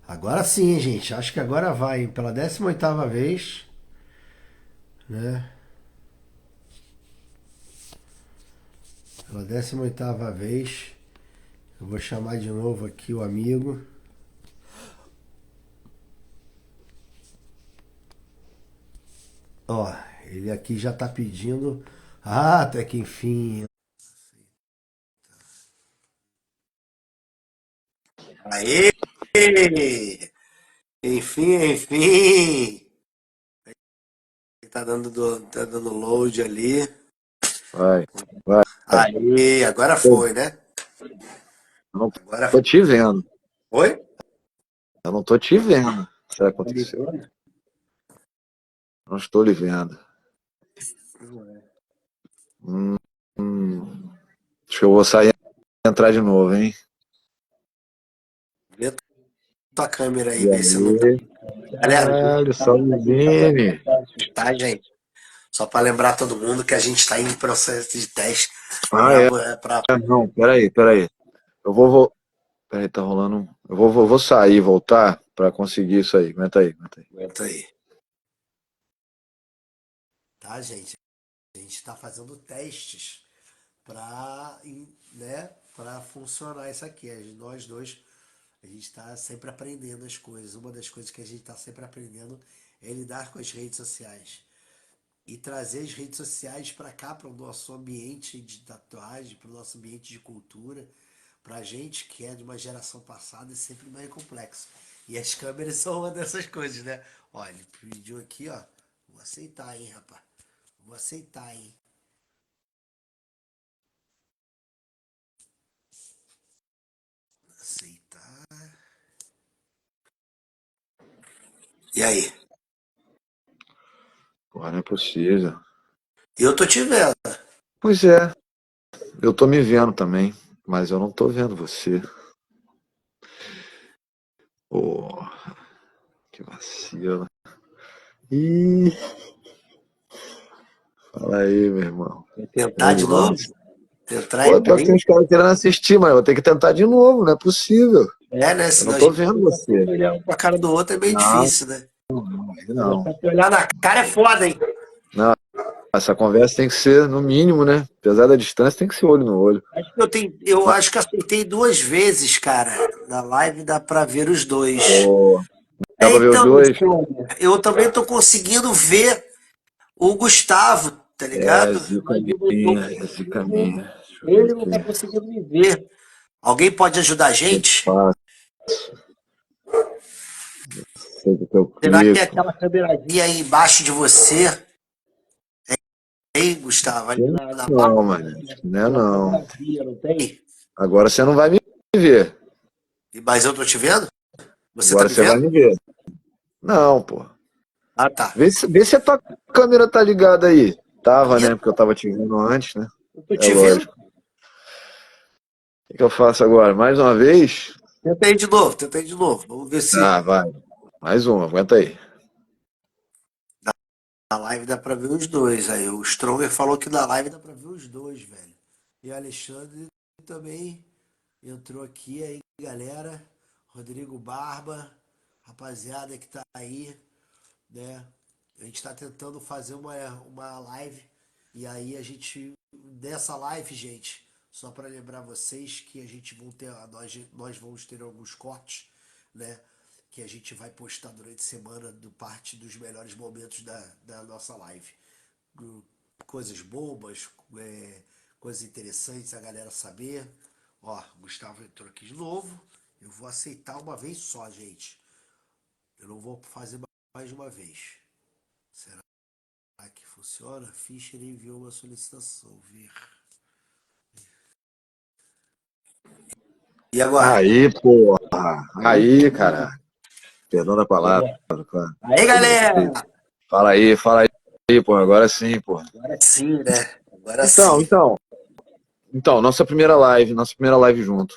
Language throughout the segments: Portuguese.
Agora sim, gente. Acho que agora vai pela 18ª vez, né? Pela 18ª vez. Eu vou chamar de novo aqui o amigo. Ó, ele aqui já tá pedindo. Ah, até que enfim. Aê! Enfim, enfim. Tá dando load ali. Vai, vai. Aê, agora Pô, foi, né? eu não Agora tô te vendo. foi? Eu não tô te vendo. Será que Tá me aconteceu? vendo? Não estou lhe vendo. Não é. Hum, hum. Acho que eu vou sair e entrar de novo, hein? Vê tua câmera aí, E vê se não tá. aí? Galera, Caralho, Salvini. tá, gente? Só para lembrar todo mundo que a gente está em processo de teste Ah, para é? para Não, peraí. Eu vou. Peraí, tá rolando. Eu vou sair e voltar pra conseguir isso aí. Aguenta aí, aguenta aí. aguenta aí, tá, gente? A gente está fazendo testes para, né, para funcionar isso aqui. Nós dois, a gente está sempre aprendendo as coisas. Uma das coisas que a gente está sempre aprendendo é lidar com as redes sociais e trazer as redes sociais para cá, para o nosso ambiente de tatuagem, para o nosso ambiente de cultura. Pra gente que é de uma geração passada é sempre meio complexo. E as câmeras são uma dessas coisas, né? Olha, ele pediu aqui, ó. Vou aceitar, hein, rapaz. Vou aceitar, hein. Aceitar. E aí? Porra, não é possível. Eu tô te vendo. Pois é, eu tô me vendo também, mas eu não tô vendo você. Pô, que vacilo. Ih, fala aí, meu irmão. Vou tentar Vamos de que novo? vamos. Tentar Pô, pior que tem aí? uns caras querendo assistir, mas eu vou ter que tentar de novo, não é possível. É, né? Eu Senão não a tô gente vendo fica você. olhando pra cara do outro é meio Não, difícil, né? aí não. Começar a se olhar na cara é foda, hein? Não, essa conversa tem que ser no mínimo, né? Apesar da distância, tem que ser olho no olho. Eu acho que acertei duas vezes, cara. Na live dá pra ver os dois. Pô, dá É, pra ver os então, dois? eu também tô conseguindo ver o Gustavo, tá É, ligado? zica Mas eu não tô minha, é zica conseguindo. minha. Deixa eu ver Ele não tá aqui. conseguindo me ver. Alguém pode ajudar a Eu gente? faço, sei o que eu Será que é clico. aquela câmerazinha aí embaixo de você, hein, Gustavo? Ali na barra, Não, mano. Não é tem uma não. câmerazinha, não tem? Agora você não vai me ver. Mas eu tô te vendo? Você tá Agora me você vai vendo? me ver. Não, pô. Ah, tá. Vê se a tua câmera tá ligada aí. A Tava, minha, né? Porque eu tava te vendo antes, né? eu tô É te vendo? lógico. O que eu faço agora? Mais uma vez? Tenta aí de novo, tenta aí de novo. Vamos ver se Ah, vai. Mais uma, aguenta aí. na live dá pra ver os dois. Aí o Stronger falou que na live dá pra ver os dois, velho. E o Alexandre também entrou aqui aí, galera. Rodrigo Barba, rapaziada que tá aí, né? A gente tá tentando fazer uma live. E aí a gente, nessa live, gente, só para lembrar vocês que a gente vão ter, nós vamos ter alguns cortes, né? Que a gente vai postar durante a semana do parte dos melhores momentos da nossa live. Coisas bobas, coisas interessantes a galera saber. Ó, Gustavo entrou aqui de novo. Eu vou aceitar uma vez só, gente. Eu não vou fazer mais de uma vez. Será que funciona? Fischer enviou uma solicitação. Ver. E agora? Aí, porra. Aí, cara. Perdão da palavra, claro. Aí, Todo galera! respeito. Fala aí, pô. Agora sim, pô. Agora sim, né? Agora Então, sim. então. Então, nossa primeira live junto.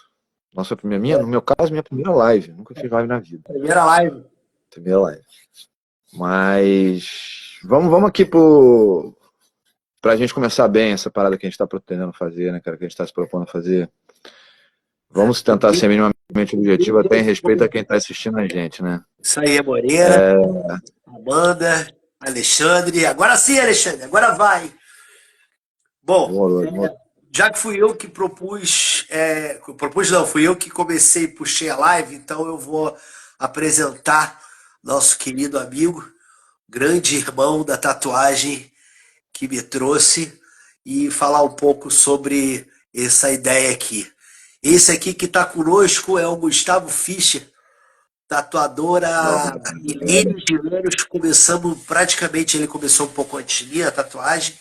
Nossa primeira, no meu caso, minha primeira live. Nunca fiz live na vida. Primeira live. Primeira live. Mas vamos aqui pra gente começar bem essa parada que a gente tá pretendendo fazer, né, cara? Que a gente tá se propondo a fazer. Né? Vamos tentar ser minimamente objetivo até em respeito a quem está assistindo a gente, né? Isso aí, Moreira, Amanda, Alexandre. Agora sim, Alexandre, agora vai. Bom, Demorou, demorou. já que fui eu que propus não, fui eu que comecei e puxei a live, então eu vou apresentar nosso querido amigo, grande irmão da tatuagem que me trouxe e falar um pouco sobre essa ideia aqui. Esse aqui que está conosco é o Gustavo Fischer, tatuador há milênios de anos. Ele começou um pouco antes de mim a tatuagem,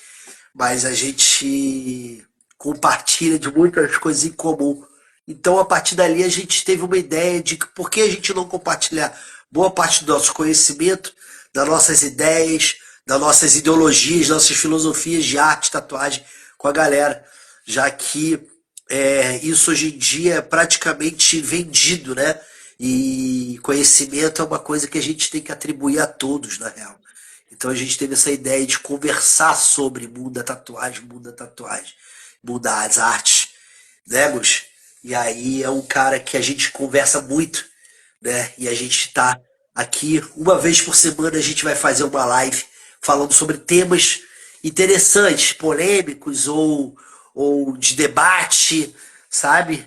mas a gente compartilha de muitas coisas em comum. Então, a partir dali, a gente teve uma ideia de que por que a gente não compartilhar boa parte do nosso conhecimento, das nossas ideias, das nossas ideologias, nossas filosofias de arte, tatuagem com a galera, já que isso hoje em dia é praticamente vendido, né? E conhecimento é uma coisa que a gente tem que atribuir a todos, na real. Então a gente teve essa ideia de conversar sobre mundo da tatuagem, mundo das artes, né, Gus? E aí é um cara que a gente conversa muito, né? E a gente tá aqui, uma vez por semana a gente vai fazer uma live falando sobre temas interessantes, polêmicos ou de debate, sabe?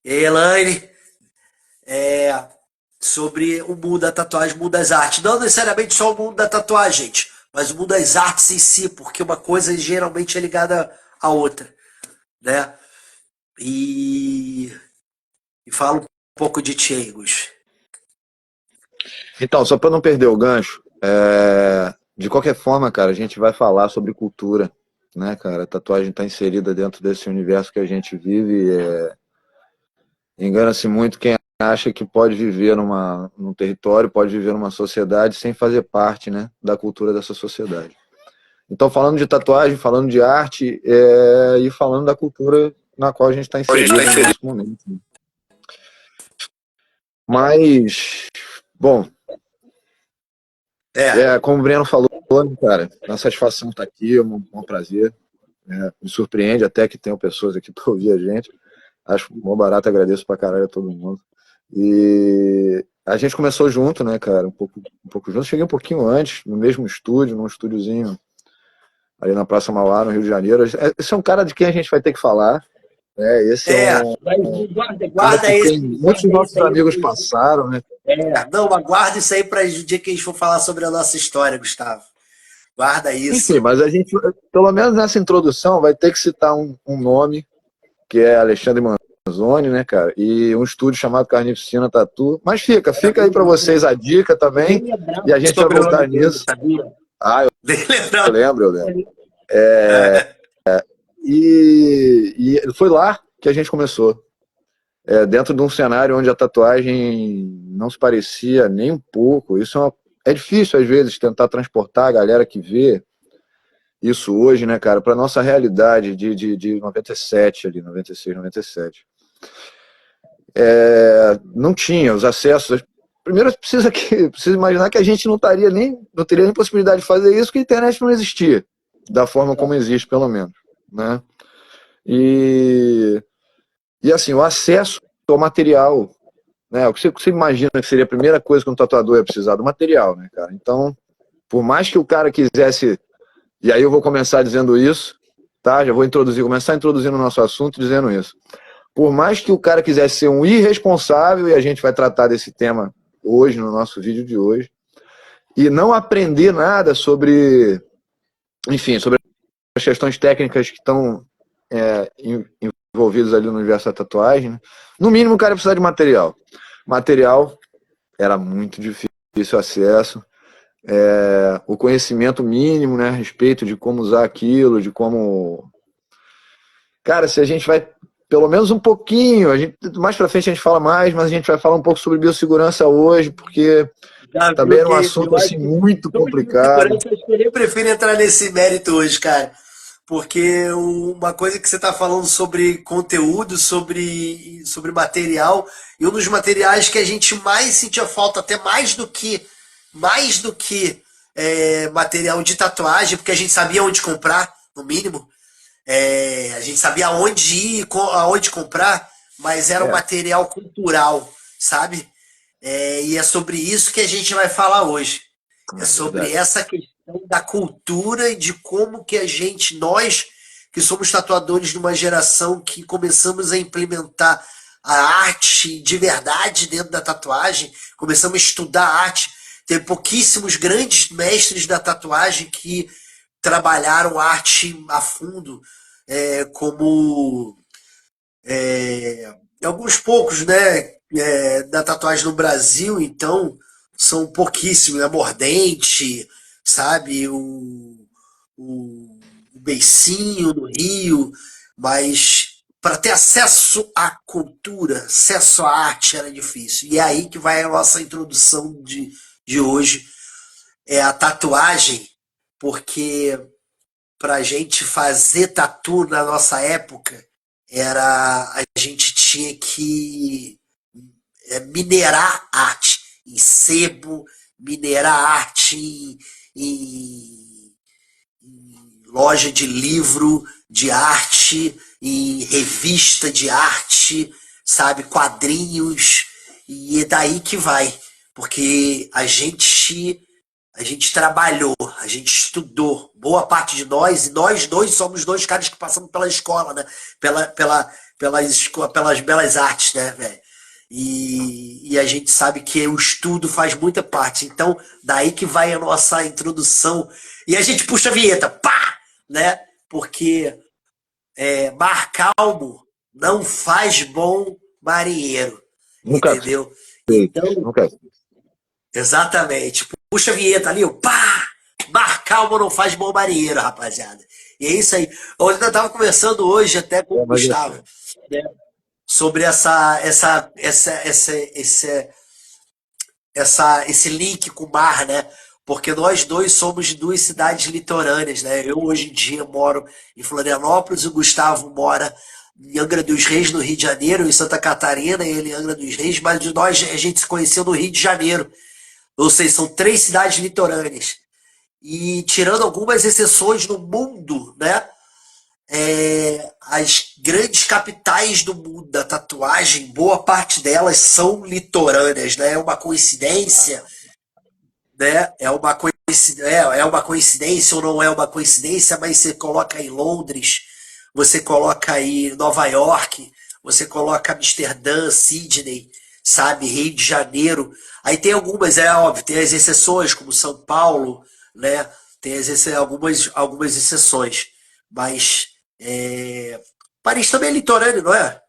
E aí, Elaine, sobre o mundo da tatuagem, o mundo das artes. Não necessariamente só o mundo da tatuagem, gente, mas o mundo das artes em si, porque uma coisa geralmente é ligada à outra, né? E, e fala um pouco de ti aí, Gus. Então, só para não perder o gancho, de qualquer forma, cara, a gente vai falar sobre cultura, né, cara? A tatuagem está inserida dentro desse universo que a gente vive. Engana-se muito quem acha que pode viver num território, pode viver numa sociedade sem fazer parte, né, da cultura dessa sociedade. Então, falando de tatuagem, falando de arte e falando da cultura na qual a gente está inserido nesse momento. Mas, bom, como o Breno falou, cara, a satisfação está aqui, é um prazer. Me surpreende até que tenham pessoas aqui para ouvir a gente. Acho mó barato, agradeço pra caralho a todo mundo. E a gente começou junto, né, cara, um pouco junto. Cheguei um pouquinho antes, no mesmo estúdio, num estúdiozinho ali na Praça Mauá, no Rio de Janeiro. Esse é um cara de quem a gente vai ter que falar. Esse Guarda esse. Muitos dos nossos amigos passaram, né? Não, aguarda isso aí para o dia que a gente for falar sobre a nossa história, Gustavo. Guarda isso. Enfim, mas a gente, pelo menos nessa introdução, vai ter que citar um nome, que é Alexandre Manzoni, né, cara? E um estúdio chamado Carnificina Tatu. Mas fica aí para vocês a dica também. E a gente vai voltar nisso. Eu lembro. E foi lá que a gente começou. Dentro de um cenário onde a tatuagem não se parecia nem um pouco. Isso é difícil, às vezes, tentar transportar a galera que vê isso hoje, né, cara, para nossa realidade de 97 ali, 96, 97. Não tinha os acessos. Primeiro precisa imaginar que a gente não teria nem possibilidade de fazer isso, porque a internet não existia da forma como existe, pelo menos, né? E assim, o acesso ao material, né? O que você imagina que seria a primeira coisa que um tatuador ia precisar do material, né, cara? Então, por mais que o cara quisesse, e aí eu vou começar dizendo isso, tá? Já vou começar introduzindo o nosso assunto dizendo isso. Por mais que o cara quisesse ser um irresponsável, e a gente vai tratar desse tema hoje, no nosso vídeo de hoje, e não aprender nada sobre, enfim, sobre as questões técnicas que estão envolvidas ali no universo da tatuagem, né? No mínimo o cara precisa de material. Material era muito difícil acesso, o conhecimento mínimo, né, a respeito de como usar aquilo, de como... Cara, se a gente vai pelo menos um pouquinho, mais pra frente a gente fala mais, mas a gente vai falar um pouco sobre biossegurança hoje, porque também é um assunto assim muito complicado. Eu prefiro entrar nesse mérito hoje, cara, porque uma coisa que você está falando sobre conteúdo, sobre material, e um dos materiais que a gente mais sentia falta, até mais do que material de tatuagem, porque a gente sabia onde comprar, no mínimo, a gente sabia aonde ir, aonde comprar, mas era um É, material cultural, sabe? E é sobre isso que a gente vai falar hoje. É é sobre verdade. essa questão da cultura e de como que a gente, nós que somos tatuadores de uma geração que começamos a implementar a arte de verdade dentro da tatuagem, começamos a estudar arte. Tem pouquíssimos grandes mestres da tatuagem que trabalharam arte a fundo, como alguns poucos, né, da tatuagem no Brasil, então, são pouquíssimos, né? Mordente, sabe, o Beicinho no Rio, mas para ter acesso à cultura, acesso à arte era difícil. E é aí que vai a nossa introdução de hoje, é a tatuagem, porque para a gente fazer tatu na nossa época, a gente tinha que minerar arte em sebo, minerar arte em loja de livro de arte, em revista de arte, sabe, quadrinhos, e é daí que vai, porque a gente trabalhou, a gente estudou, boa parte de nós, e nós dois somos dois caras que passamos pela escola, né? Pelas belas artes, né, velho? E a gente sabe que o estudo faz muita parte. Então, daí que vai a nossa introdução. E a gente puxa a vinheta, pá! Né? Porque mar calmo não faz bom marinheiro, Nunca entendeu? fez, Então, nunca. exatamente. Puxa a vinheta ali, o pá! Mar calmo não faz bom marinheiro, rapaziada. E é isso aí. Eu ainda estava conversando hoje até com o É, mas Gustavo, assim, né, sobre esse link com o mar, né? Porque nós dois somos de duas cidades litorâneas, né? Eu hoje em dia moro em Florianópolis, o Gustavo mora em Angra dos Reis, no Rio de Janeiro, em Santa Catarina, e ele em Angra dos Reis, mas de nós a gente se conheceu no Rio de Janeiro. Ou seja, são três cidades litorâneas. E tirando algumas exceções no mundo, né? As grandes capitais do mundo da tatuagem, boa parte delas são litorâneas, né? É uma coincidência, né? É uma coincidência ou não é uma coincidência, mas você coloca aí Londres, você coloca aí Nova York, você coloca Amsterdã, Sydney, sabe, Rio de Janeiro. Aí tem algumas, é óbvio, tem as exceções, como São Paulo, né? Tem algumas exceções, mas Paris também é litorâneo, não é?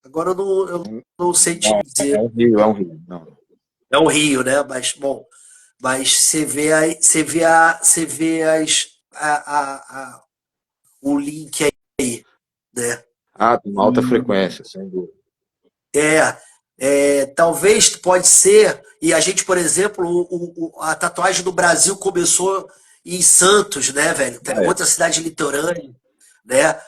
Agora eu não sei te não, é dizer. um rio, é um rio. Não. É o Rio, né? Mas, bom, mas você vê aí, você vê o link aí, né? Ah, tem uma alta E frequência, sem dúvida. talvez pode ser, e a gente, por exemplo, a tatuagem do Brasil começou em Santos, né, velho? Ah, é. Outra cidade litorânea, né?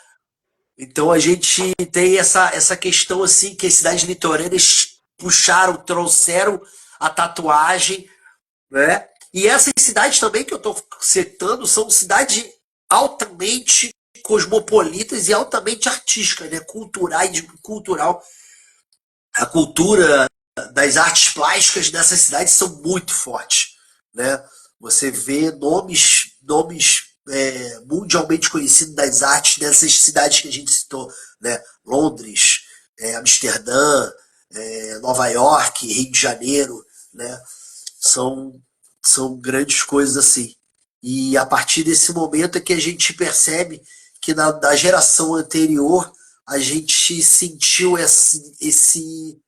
Então a gente tem essa questão assim que as cidades litorâneas puxaram, trouxeram a tatuagem, né? E essas cidades também que eu estou citando são cidades altamente cosmopolitas e altamente artísticas, né? Cultural. A cultura das artes plásticas nessas cidades são muito fortes, né? Você vê nomes mundialmente conhecidos das artes nessas cidades que a gente citou, né? Londres, Amsterdã, Nova York, Rio de Janeiro, né? São, são grandes coisas assim. E a partir desse momento é que a gente percebe que na geração anterior a gente sentiu esse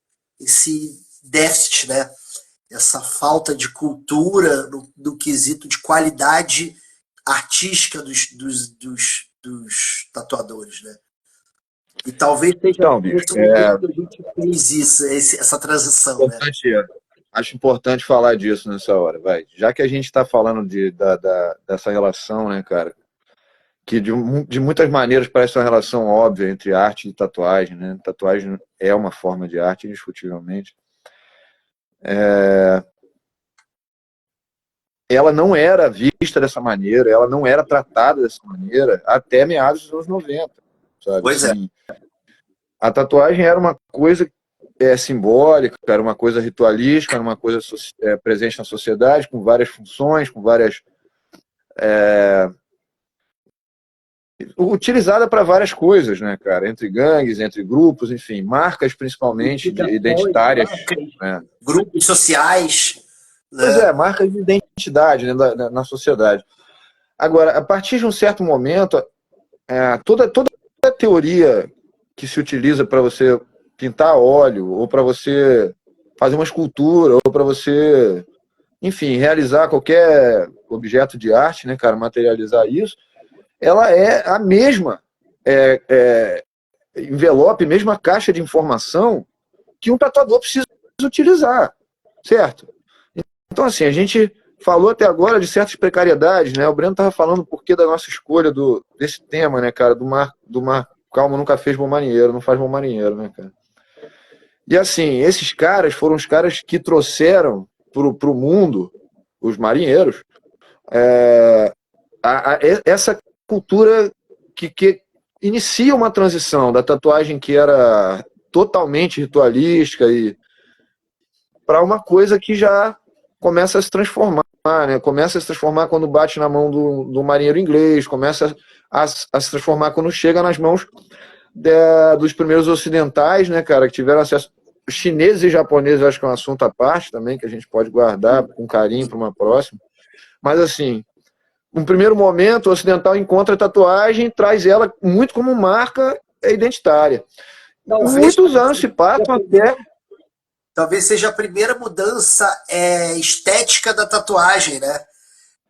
déficit, né? Essa falta de cultura no quesito de qualidade artística dos tatuadores, né? E talvez seja Então, bicho, nesse momento que a gente fez essa transição, né? importante, acho importante falar disso nessa hora, vai. Já que a gente está falando dessa relação, né, cara, que de muitas maneiras parece uma relação óbvia entre arte e tatuagem, né? Tatuagem é uma forma de arte, indiscutivelmente. Ela não era vista dessa maneira, ela não era tratada dessa maneira até meados dos anos 90, sabe? Pois é. Assim, A tatuagem era uma coisa simbólica, era uma coisa ritualística, era uma coisa presente na sociedade, com várias funções, com várias utilizada para várias coisas, né, cara? Entre gangues, entre grupos, enfim, marcas principalmente identitárias, Marcas, né? grupos sociais, Pois né? é, marcas de identidade, né, na sociedade. Agora, a partir de um certo momento, toda a teoria que se utiliza para você pintar a óleo, ou para você fazer uma escultura, ou para você, enfim, realizar qualquer objeto de arte, né, cara, materializar isso, ela é a mesma envelope, mesma caixa de informação que um tatuador precisa utilizar, certo? Então, assim, a gente falou até agora de certas precariedades, né? O Breno estava falando o porquê da nossa escolha desse tema, né, cara? Do mar calmo nunca fez bom marinheiro, não faz bom marinheiro, né, cara? E assim, esses caras foram os caras que trouxeram pro mundo, os marinheiros, essa cultura que inicia uma transição da tatuagem que era totalmente ritualística e para uma coisa que já começa a se transformar, né? Começa a se transformar quando bate na mão do marinheiro inglês, começa a se transformar quando chega nas mãos dos primeiros ocidentais, né, cara, que tiveram acesso. Chineses e japoneses, acho que é um assunto à parte também, que a gente pode guardar com carinho para uma próxima. Mas, assim, num primeiro momento, o ocidental encontra a tatuagem, traz ela muito como marca identitária. Talvez, Muitos anos se passam até. talvez seja a primeira mudança estética da tatuagem, né?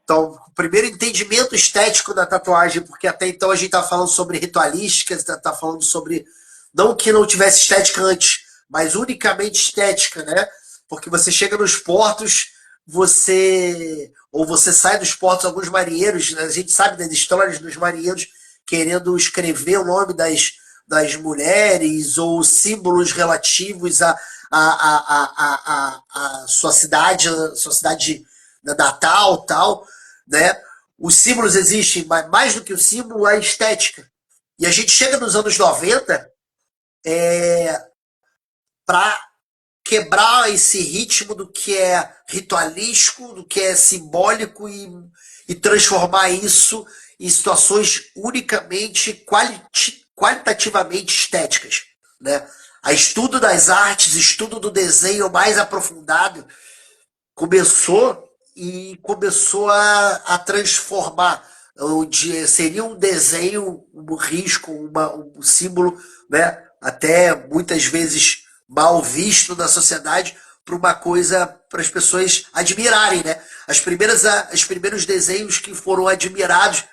Então, o primeiro entendimento estético da tatuagem, porque até então a gente tá falando sobre ritualísticas, tá falando sobre. Não que não tivesse estética antes, mas unicamente estética, né? Porque você chega nos portos, você. Ou você sai dos portos, alguns marinheiros, né? A gente sabe das histórias dos marinheiros querendo escrever o nome das mulheres ou símbolos relativos à sua cidade natal, tal, né? Os símbolos existem, mas mais do que o símbolo, a estética. E a gente chega nos anos 90 para quebrar esse ritmo do que é ritualístico, do que é simbólico e transformar isso em situações unicamente qualitativamente estéticas, né? A estudo das artes, estudo do desenho mais aprofundado começou a transformar onde seria um desenho, um risco, um símbolo, né, até muitas vezes mal visto na sociedade, para uma coisa para as pessoas admirarem, né? Os primeiros desenhos que foram admirados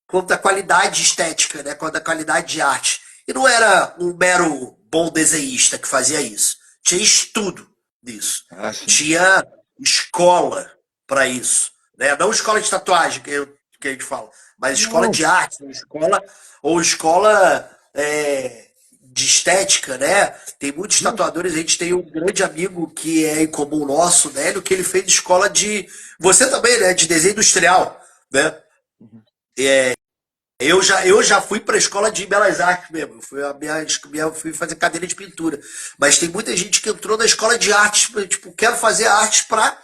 quanto à qualidade estética, né, quanto à qualidade de arte. E não era um mero bom desenhista que fazia isso. Tinha estudo nisso. Sim. Tinha escola para isso, né? Não escola de tatuagem que a gente fala, mas escola Não. de arte, ou escola de estética, né? Tem muitos tatuadores, a gente tem um grande amigo que é em comum nosso, né? Que ele fez escola de, você também, né? De desenho industrial, né? Eu já fui para a escola de belas artes mesmo. Fui fazer cadeira de pintura. Mas tem muita gente que entrou na escola de artes, tipo, quero fazer artes para.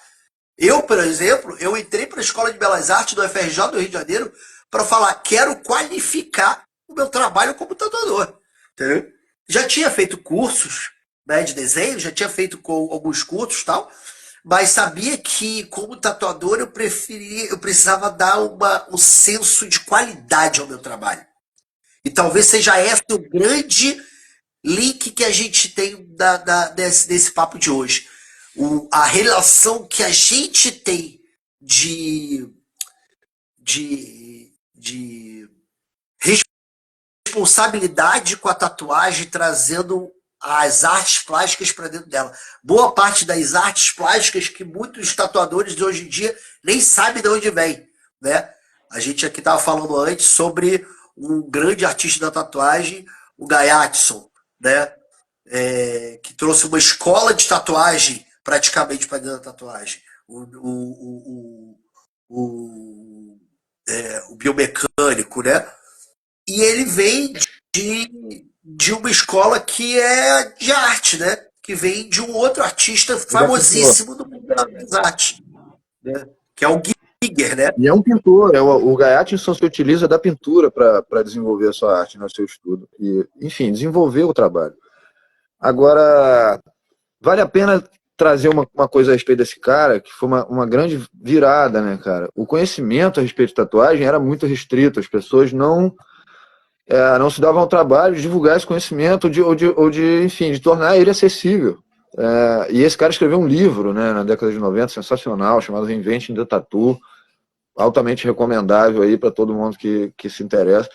Eu, por exemplo, eu entrei para a escola de belas artes do FRJ do Rio de Janeiro para falar, quero qualificar o meu trabalho como tatuador. Entendeu? Já tinha feito cursos, né, de desenho, já tinha feito alguns cursos e tal, mas sabia que, como tatuador, eu precisava dar um senso de qualidade ao meu trabalho. E talvez seja esse o grande link que a gente tem desse papo de hoje. A relação que a gente tem de, de responsabilidade com a tatuagem, trazendo as artes plásticas para dentro dela. Boa parte das artes plásticas que muitos tatuadores de hoje em dia nem sabem de onde vem, né? A gente aqui estava falando antes sobre um grande artista da tatuagem, o Gayatson, né? Que trouxe uma escola de tatuagem praticamente para dentro da tatuagem. O biomecânico, né? E ele vem de de uma escola que é de arte, né? Que vem de um outro artista Ele é pintor. famosíssimo do mundo das artes, né? Que é o Giger, né? E é um pintor, o Gayatri só se utiliza da pintura para desenvolver a sua arte, né, o seu estudo. E, enfim, desenvolver o trabalho. Agora, vale a pena trazer uma coisa a respeito desse cara, que foi uma grande virada, né, cara? O conhecimento a respeito de tatuagem era muito restrito, as pessoas não se davam ao trabalho de divulgar esse conhecimento ou de, enfim, de tornar ele acessível. E esse cara escreveu um livro, né, na década de 90, sensacional, chamado Reinventing the Tattoo, altamente recomendável aí para todo mundo que se interessa,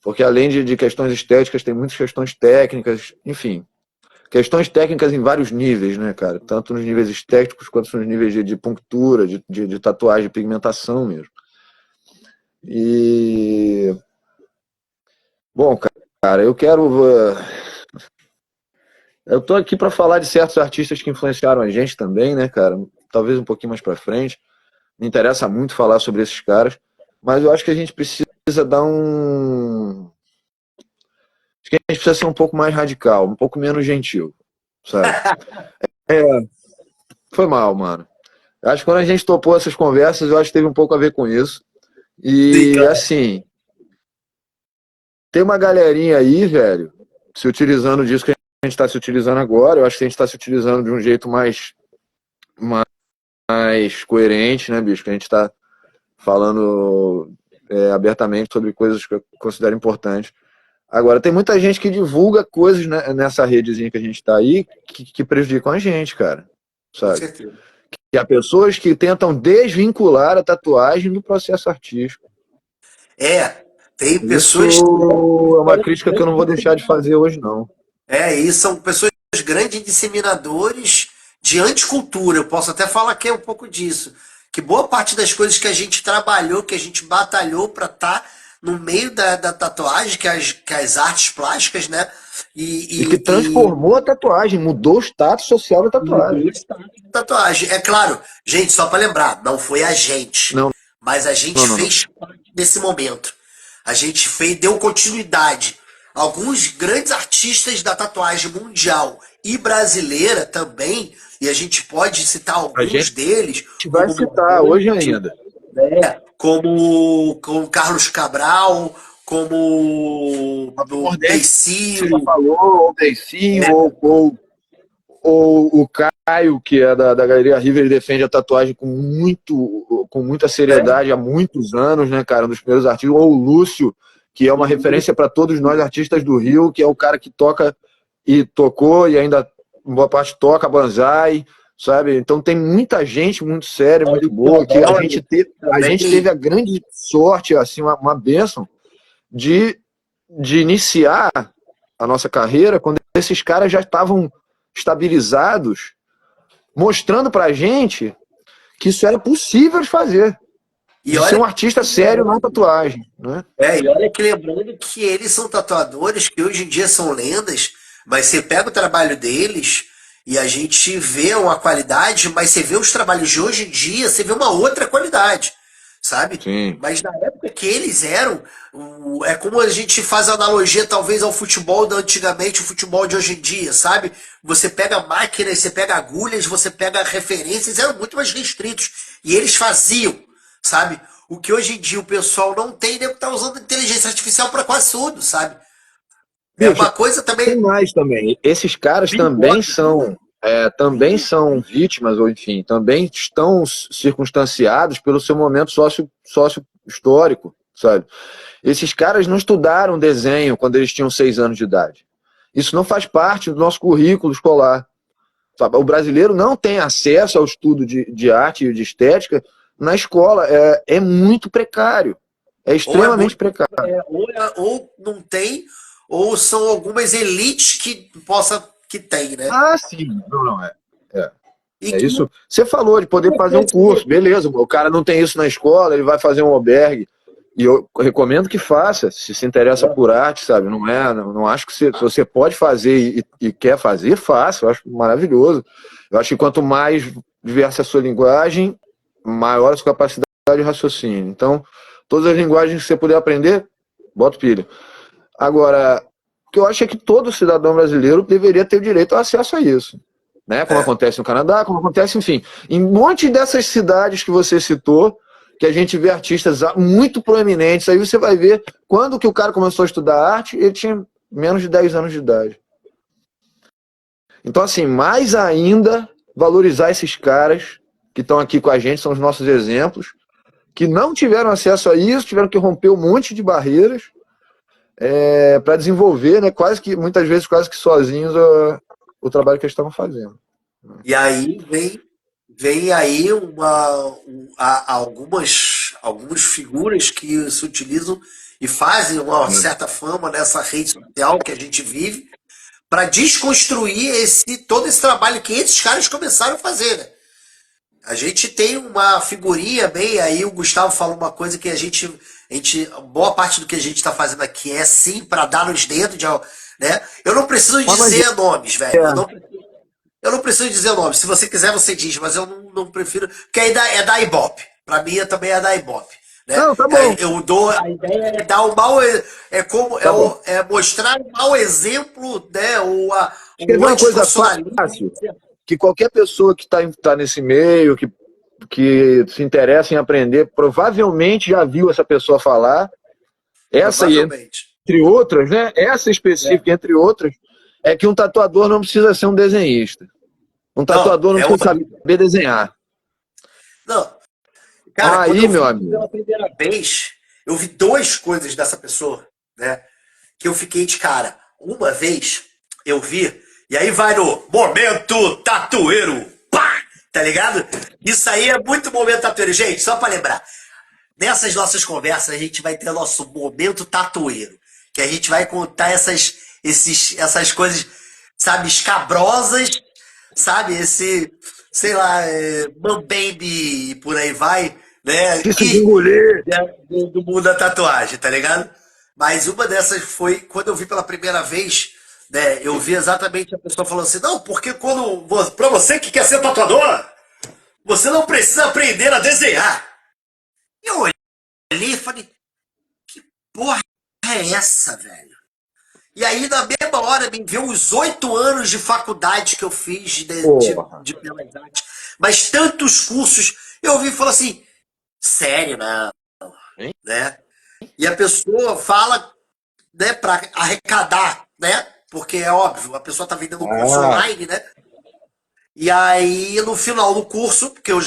porque além de questões estéticas, tem muitas questões técnicas, enfim, questões técnicas em vários níveis, né, cara? Tanto nos níveis estéticos quanto nos níveis de punctura, de tatuagem, de pigmentação mesmo. E, bom, cara, eu tô aqui para falar de certos artistas que influenciaram a gente também, né, cara? Talvez um pouquinho mais para frente. Me interessa muito falar sobre esses caras, mas eu acho que a gente precisa dar um. Acho que a gente precisa ser um pouco mais radical, um pouco menos gentil, sabe? Foi mal, mano. Eu acho que quando a gente topou essas conversas, eu acho que teve um pouco a ver com isso. Sim, E, claro. assim, tem uma galerinha aí, velho, se utilizando disso que a gente está se utilizando agora. Eu acho que a gente está se utilizando de um jeito mais coerente, né, bicho? Que a gente está falando abertamente sobre coisas que eu considero importantes. Agora, tem muita gente que divulga coisas, né, nessa redezinha que a gente está aí que prejudicam a gente, cara, Com sabe? certeza. E há pessoas que tentam desvincular a tatuagem do processo artístico. É, tem Isso pessoas é uma crítica que eu não vou deixar de fazer hoje, não. e são pessoas grandes disseminadores de anticultura. Eu posso até falar que é um pouco disso. Que boa parte das coisas que a gente trabalhou, que a gente batalhou para estar no meio da tatuagem, que as artes plásticas, né? E que E transformou a tatuagem, mudou o status social da mudou tatuagem. o status da tatuagem. É claro, gente, só para lembrar, não foi a gente, Não, mas a gente não, não, não. fez parte desse momento. A gente fez, deu continuidade. Alguns grandes artistas da tatuagem mundial e brasileira também, e a gente pode citar A alguns gente deles, vai como citar Morgante, hoje ainda. né? Como Carlos Cabral, como O próprio o Mordente, que você já Deicio, falou, ou o Deicinho, né? ou o Caio, que é da Galeria River, ele defende a tatuagem com muita seriedade há muitos anos, né, cara? Um dos primeiros artistas. Ou o Lúcio, que é uma referência para todos nós artistas do Rio, que é o cara que toca e tocou e ainda, em boa parte, toca banzai, sabe? Então tem muita gente muito séria, muito Olha o boa, que Teodoro a gente teve também. a grande sorte, assim, uma bênção de, de iniciar a nossa carreira quando esses caras já estavam estabilizados, mostrando pra gente que isso era possível de fazer, E de ser olha um artista sério na tatuagem, né? E olha que lembrando que eles são tatuadores que hoje em dia são lendas, mas você pega o trabalho deles e a gente vê uma qualidade, mas você vê os trabalhos de hoje em dia, você vê uma outra qualidade, sabe? Sim. Mas na época que eles eram, é como a gente faz analogia talvez ao futebol da antigamente, o futebol de hoje em dia, sabe? Você pega máquinas, você pega agulhas, você pega referências, eram muito mais restritos. E eles faziam, sabe? O que hoje em dia o pessoal não tem, nego tá usando inteligência artificial para quase tudo, sabe? É Bicho, uma coisa também. tem mais também. Esses caras também são vítimas, ou enfim, também estão circunstanciados pelo seu momento sócio histórico, sabe? Esses caras não estudaram desenho quando eles tinham 6 anos de idade. Isso não faz parte do nosso currículo escolar. Sabe? O brasileiro não tem acesso ao estudo de arte e de estética na escola. É muito precário. É Ou é extremamente muito. precário. Ou não tem, ou são algumas elites que tem, né? Ah, sim. Não, não, é. É. E É que isso. Você falou de poder fazer um curso, beleza. O cara não tem isso na escola, ele vai fazer um albergue. E eu recomendo que faça, se interessa por arte, sabe? Não acho que se você pode fazer e quer fazer, faça. Eu acho maravilhoso. Eu acho que quanto mais diversa a sua linguagem, maior a sua capacidade de raciocínio. Então, todas as linguagens que você puder aprender, bota pilha. Agora, que eu acho é que todo cidadão brasileiro deveria ter o direito ao acesso a isso. Né? Como acontece no Canadá, como acontece, enfim, em um monte dessas cidades que você citou, que a gente vê artistas muito proeminentes, aí você vai ver quando que o cara começou a estudar arte, ele tinha menos de 10 anos de idade. Então, assim, mais ainda valorizar esses caras que estão aqui com a gente, são os nossos exemplos, que não tiveram acesso a isso, tiveram que romper um monte de barreiras para desenvolver, né, quase que, muitas vezes, quase que sozinhos o trabalho que eles estavam fazendo. E aí vem aí algumas figuras que se utilizam e fazem uma certa fama nessa rede social que a gente vive para desconstruir todo esse trabalho que esses caras começaram a fazer, né? A gente tem uma figurinha bem aí, o Gustavo falou uma coisa que a gente boa parte do que a gente está fazendo aqui é sim para dar nos dedos, né? Eu não preciso dizer nomes, velho. Eu não preciso dizer nomes. Se você quiser, você diz, mas eu não prefiro. Porque aí é da Ibope. Para mim também é da Ibope. Né? Não, tá bom. Eu dou a ideia é dar é mostrar um mau exemplo, né? Quer ver uma coisa fácil? Que qualquer pessoa que tá nesse meio, que se interessa em aprender, provavelmente já viu essa pessoa falar. Essa aí, entre outras, né? Essa específica, entre outras, é que um tatuador não precisa ser um desenhista. Um tatuador não precisa saber desenhar. Não. Cara, aí, meu amigo, pela primeira vez, eu vi duas coisas dessa pessoa, né? Que eu fiquei de cara. Uma vez, eu vi, e aí vai no momento tatueiro, pá! Tá ligado? Isso aí é muito momento tatueiro. Gente, só pra lembrar, nessas nossas conversas a gente vai ter nosso momento tatueiro, que a gente vai contar essas coisas, sabe, escabrosas, sabe, sei lá, mambembe e por aí vai, né? Do mundo da tatuagem, tá ligado? Mas uma dessas foi quando eu vi pela primeira vez, né? Eu vi exatamente a pessoa falando assim: não, porque pra você que quer ser tatuador, você não precisa aprender a desenhar. E eu olhei e falei: que porra é essa, velho? E aí, na mesma hora, me veio os 8 anos de faculdade que eu fiz de belas artes, mas tantos cursos, eu ouvi e falei assim: sério, não, né? E a pessoa fala, né, para arrecadar, né? Porque é óbvio, a pessoa tá vendendo um curso online, né? E aí, no final do curso, porque eu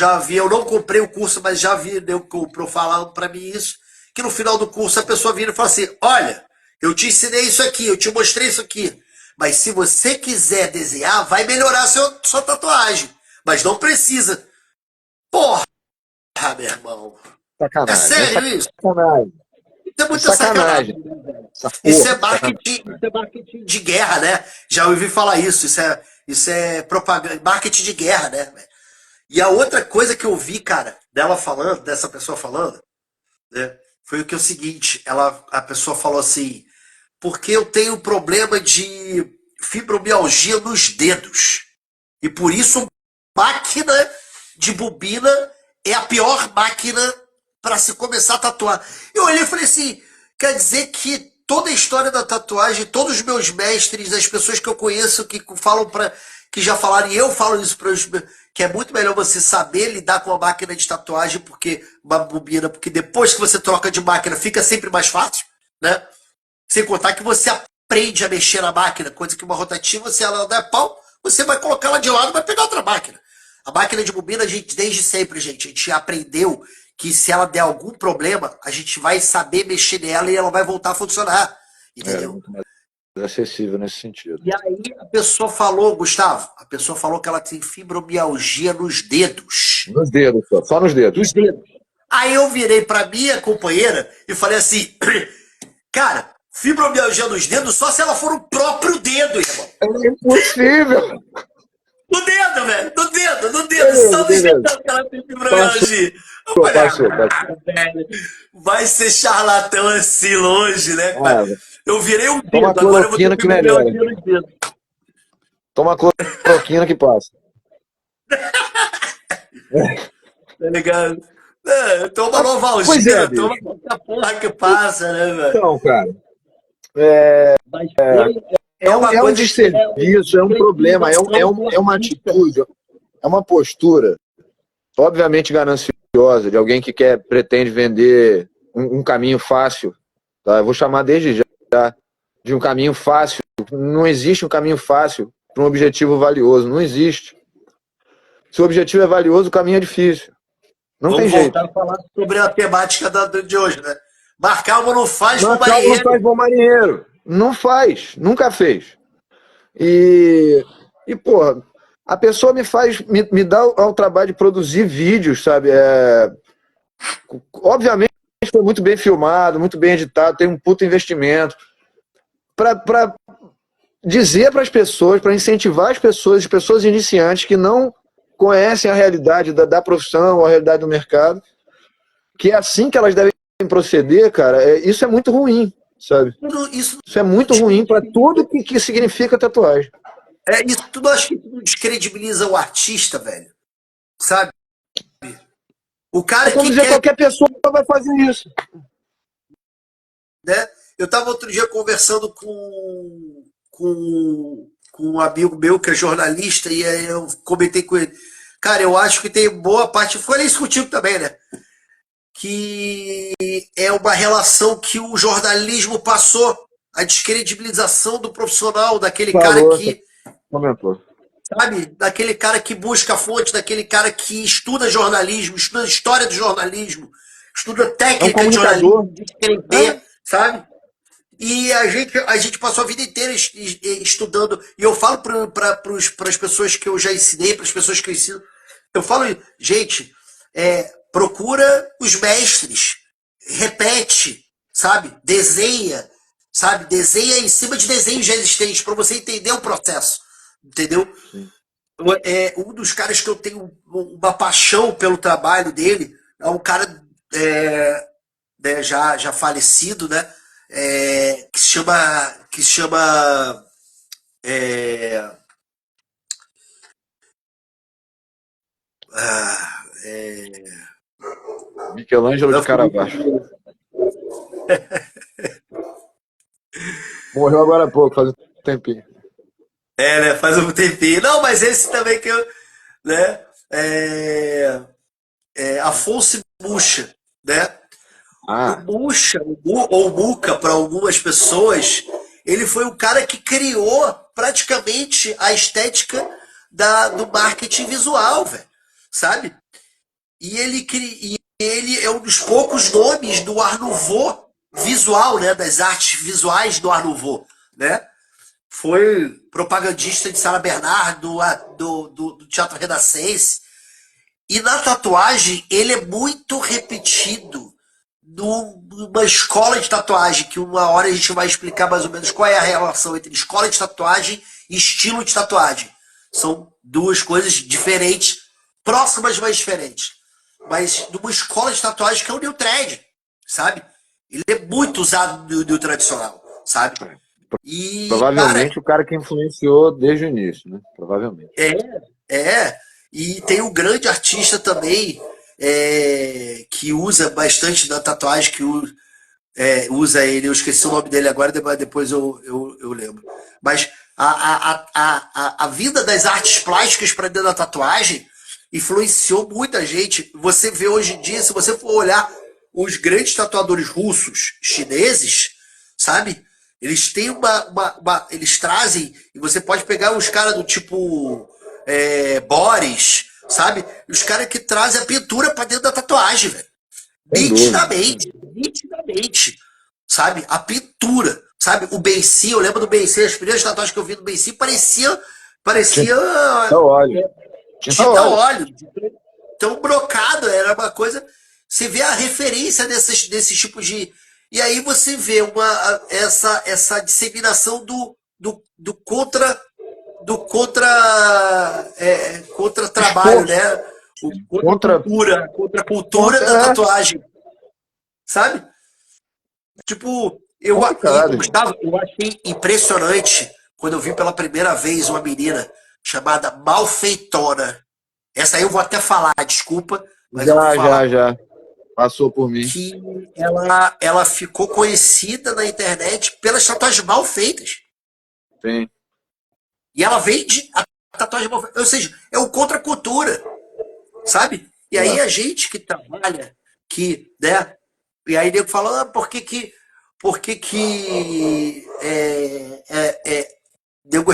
não comprei o curso, mas já vi, eu comprou falando para mim isso, que no final do curso a pessoa vira e fala assim: olha, eu te ensinei isso aqui, eu te mostrei isso aqui, mas se você quiser desenhar, vai melhorar sua tatuagem, mas não precisa. Porra, meu irmão. Sacanagem. É sério isso? Sacanagem. Isso é muita sacanagem. Isso é marketing de guerra, né? Já ouvi falar isso. Isso é propaganda, marketing de guerra, né? E a outra coisa que eu vi, cara, dessa pessoa falando, né, foi o seguinte: a pessoa falou assim, porque eu tenho problema de fibromialgia nos dedos. E por isso, máquina de bobina é a pior máquina para se começar a tatuar. Eu olhei e falei assim: quer dizer que toda a história da tatuagem, todos os meus mestres, as pessoas que eu conheço que falam que já falaram, e eu falo isso para os que é muito melhor você saber lidar com a máquina de tatuagem, porque uma bobina, porque depois que você troca de máquina fica sempre mais fácil, né? Sem contar que você aprende a mexer na máquina, coisa que uma rotativa, se ela der pau, você vai colocar ela de lado e vai pegar outra máquina. A máquina de bobina, a gente, desde sempre, a gente aprendeu que se ela der algum problema, a gente vai saber mexer nela e ela vai voltar a funcionar. Entendeu? Muito mais acessível nesse sentido. E aí a pessoa falou, Gustavo, que ela tem fibromialgia nos dedos. Nos dedos, só nos dedos. Nos dedos. Aí eu virei pra minha companheira e falei assim: cara, fibromialgia nos dedos só se ela for o próprio dedo, irmão. É impossível. No dedo, velho. No dedo. Só no jeito que ela tem fibromialgia. Velho, vai ser charlatão assim longe, né, cara? Eu virei um dedo, agora eu vou ter fibromialgia nos dedos. Toma cloroquina que passa. Tá ligado? Toma Novalgina, toma essa porra que passa, né, velho? Então, cara, Mas foi uma É um coisa que desserviço, é um problema, é uma atitude, é uma postura, obviamente gananciosa, de alguém que pretende vender um caminho fácil. Tá? Eu vou chamar desde já de um caminho fácil. Não existe um caminho fácil para um objetivo valioso. Não existe. Se o objetivo é valioso, o caminho é difícil. Não tem Vamos jeito. voltar a falar sobre a temática de hoje, né? Marcalmo não faz bom Marcelo não faz marinheiro. bom marinheiro. Não faz. Nunca fez. E porra, a pessoa me dá ao trabalho de produzir vídeos, sabe? Obviamente foi muito bem filmado, muito bem editado, tem um puto investimento. Para dizer para as pessoas, para incentivar as pessoas iniciantes que não conhecem a realidade da profissão, a realidade do mercado, que é assim que elas devem proceder, cara, isso é muito ruim, sabe? Isso Isso é muito ruim para tudo que significa tatuagem. isso tudo acho que tudo descredibiliza o artista, velho. Sabe? O É cara como que dizer quer, qualquer pessoa vai fazer isso. né? Eu tava outro dia conversando com um amigo meu que é jornalista e aí eu comentei com ele. Cara, eu acho que tem boa parte. Falei isso contigo também, né? Que é uma relação que o jornalismo passou, a descredibilização do profissional, daquele cara Falou, que, comentou. sabe, daquele cara que busca a fonte, daquele cara que estuda jornalismo, estuda história do jornalismo, estuda É um técnica de comunicador. jornalismo, de escrever, sabe? E a gente passou a vida inteira estudando. E eu falo para as pessoas que eu já ensinei, para as pessoas que eu ensino, eu falo, gente, procura os mestres, repete, sabe? Desenha, sabe? Desenha em cima de desenhos já existentes para você entender o processo, entendeu? Sim. Um dos caras que eu tenho uma paixão pelo trabalho dele é um cara né, já falecido, né? Que se chama é, ah, Michelangelo de Caravaggio. Morreu agora há pouco, faz um tempinho. né? Faz um tempinho. Não, mas esse também que eu, né? Afonso Muxa, né? O Ah, Muxa, ou Muca para algumas pessoas, ele foi o cara que criou praticamente a estética do marketing visual, velho, sabe? E ele é um dos poucos nomes do Art Nouveau visual, né? Das artes visuais do Art Nouveau, né? Foi propagandista de Sara Bernard, do Teatro Renascença. E na tatuagem, ele é muito repetido numa escola de tatuagem, que uma hora a gente vai explicar mais ou menos qual é a relação entre escola de tatuagem e estilo de tatuagem. São duas coisas diferentes, próximas, mas diferentes. Mas numa escola de tatuagem que é o New Thread, sabe? Ele é muito usado no tradicional, sabe? E, cara, provavelmente o cara que influenciou desde o início, né? Provavelmente. é. E tem um grande artista também que usa bastante da tatuagem, que usa ele. Eu esqueci o nome dele agora, depois eu lembro. Mas a vida das artes plásticas para dentro da tatuagem influenciou muita gente. Você vê hoje em dia, se você for olhar os grandes tatuadores russos, chineses, sabe? Eles têm eles trazem, e você pode pegar os caras do tipo Boris, sabe? Os caras que trazem a pintura para dentro da tatuagem, velho. Sem dúvida. Nitidamente, sabe? A pintura, sabe? O Benci, eu lembro do Benci, as primeiras tatuagens que eu vi do Benci parecia Tinta óleo. Tinta tinta óleo. óleo, tão brocado, era uma coisa. Você vê a referência desses tipos de. E aí você vê essa disseminação do contra trabalho, Esforço. né? Contra. Contra a cultura da tatuagem, sabe? Tipo, Complicado, irmão. Gustavo, eu achei impressionante quando eu vi pela primeira vez uma menina chamada Malfeitora. Essa aí eu vou até falar, desculpa, mas eu vou falar. Já. Passou por mim. que ela ficou conhecida na internet pelas tatuagens mal feitas. Sim. E ela vende a tatuagem mal feita. Ou seja, é o contra a cultura, sabe? E aí a gente que trabalha, né? E aí nego fala, por que nego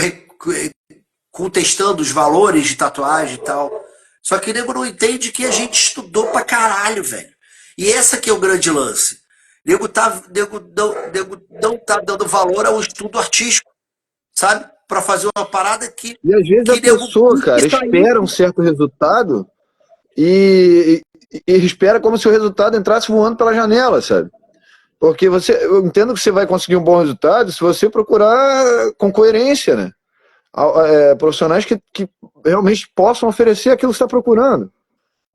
contestando os valores de tatuagem e tal. Só que o nego não entende que a gente estudou pra caralho, velho. E essa que é o grande lance. Nego não tá dando valor ao estudo artístico, sabe? Pra fazer uma parada E às vezes a nego pessoa, cara, espera um certo resultado e espera como se o resultado entrasse voando pela janela, sabe? Porque eu entendo que você vai conseguir um bom resultado se você procurar com coerência, né? Profissionais que realmente possam oferecer aquilo que você está procurando.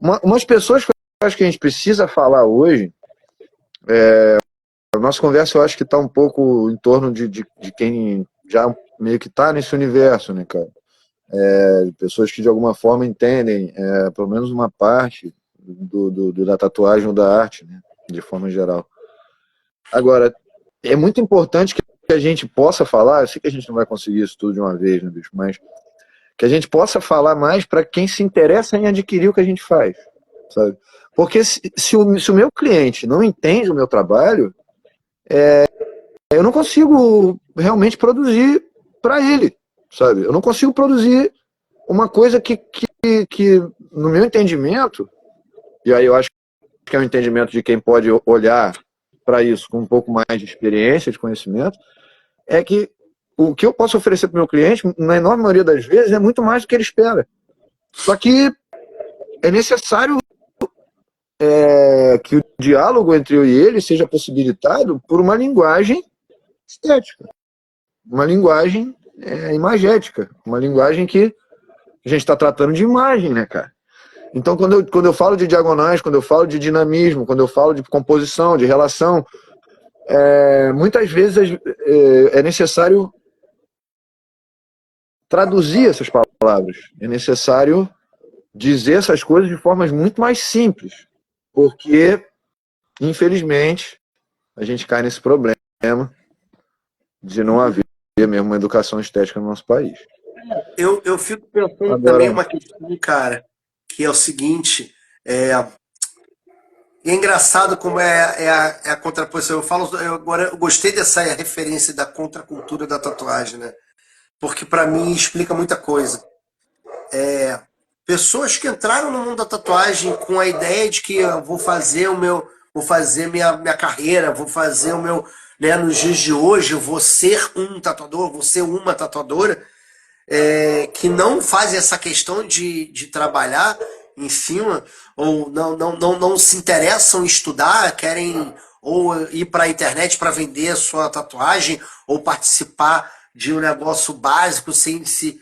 Umas pessoas que eu acho que a gente precisa falar hoje, a nossa conversa eu acho que está um pouco em torno de quem já meio que está nesse universo, né, cara? Pessoas que de alguma forma entendem pelo menos uma parte da tatuagem ou da arte, né, de forma geral. Agora, é muito importante que a gente possa falar, eu sei que a gente não vai conseguir isso tudo de uma vez, né, bicho, mas que a gente possa falar mais para quem se interessa em adquirir o que a gente faz, sabe? Porque se o meu cliente não entende o meu trabalho, eu não consigo realmente produzir para ele, sabe? Eu não consigo produzir uma coisa que, no meu entendimento, e aí eu acho que é um entendimento de quem pode olhar para isso com um pouco mais de experiência, de conhecimento, é que o que eu posso oferecer para o meu cliente, na enorme maioria das vezes, é muito mais do que ele espera. Só que é necessário que o diálogo entre eu e ele seja possibilitado por uma linguagem estética, uma linguagem imagética, uma linguagem que a gente está tratando de imagem, né, cara? Então, quando eu falo de diagonais, quando eu falo de dinamismo, quando eu falo de composição, de relação, muitas vezes é necessário traduzir essas palavras, é necessário dizer essas coisas de formas muito mais simples, porque, infelizmente, a gente cai nesse problema de não haver mesmo uma educação estética no nosso país. Eu fico pensando também uma questão, cara, que é o seguinte, é engraçado como é a contraposição. Agora eu gostei dessa referência da contracultura da tatuagem, né? Porque para mim explica muita coisa. Pessoas que entraram no mundo da tatuagem com a ideia de que eu vou fazer minha carreira, vou fazer o meu, né, nos dias de hoje, eu vou ser um tatuador, vou ser uma tatuadora, que não fazem essa questão de trabalhar em cima, ou não se interessam em estudar, querem ou ir para a internet para vender a sua tatuagem, ou participar de um negócio básico sem se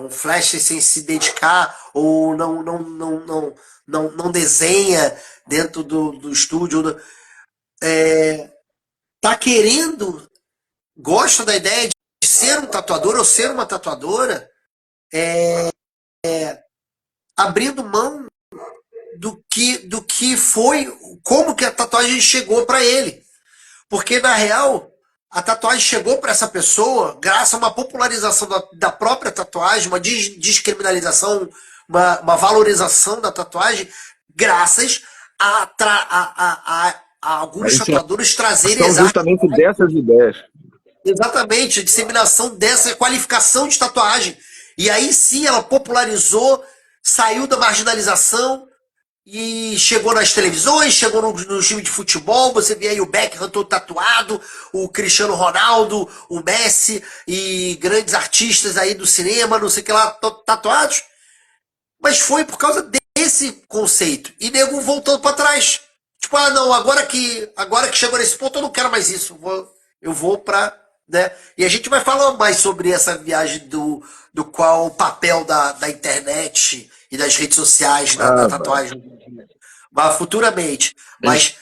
um flash sem se dedicar, ou não desenha dentro do estúdio, tá querendo, gosta da ideia de ser um tatuador ou ser uma tatuadora, abrindo mão do que foi, como que a tatuagem chegou para ele. Porque, na real, a tatuagem chegou para essa pessoa graças a uma popularização da própria tatuagem, uma descriminalização, uma valorização da tatuagem, graças a alguns tatuadores trazerem justamente dessas ideias. Exatamente, a disseminação dessa qualificação de tatuagem. E aí sim ela popularizou, saiu da marginalização e chegou nas televisões, chegou no time de futebol. Você vê aí o Beckham todo tatuado, o Cristiano Ronaldo, o Messi e grandes artistas aí do cinema, não sei o que lá, tatuados. Mas foi por causa desse conceito. E nego voltando para trás. Tipo, não, agora que chegou nesse ponto eu não quero mais isso. Eu vou para... Né? E a gente vai falar mais sobre essa viagem do qual o papel da internet e das redes sociais na tatuagem, mas futuramente. Mas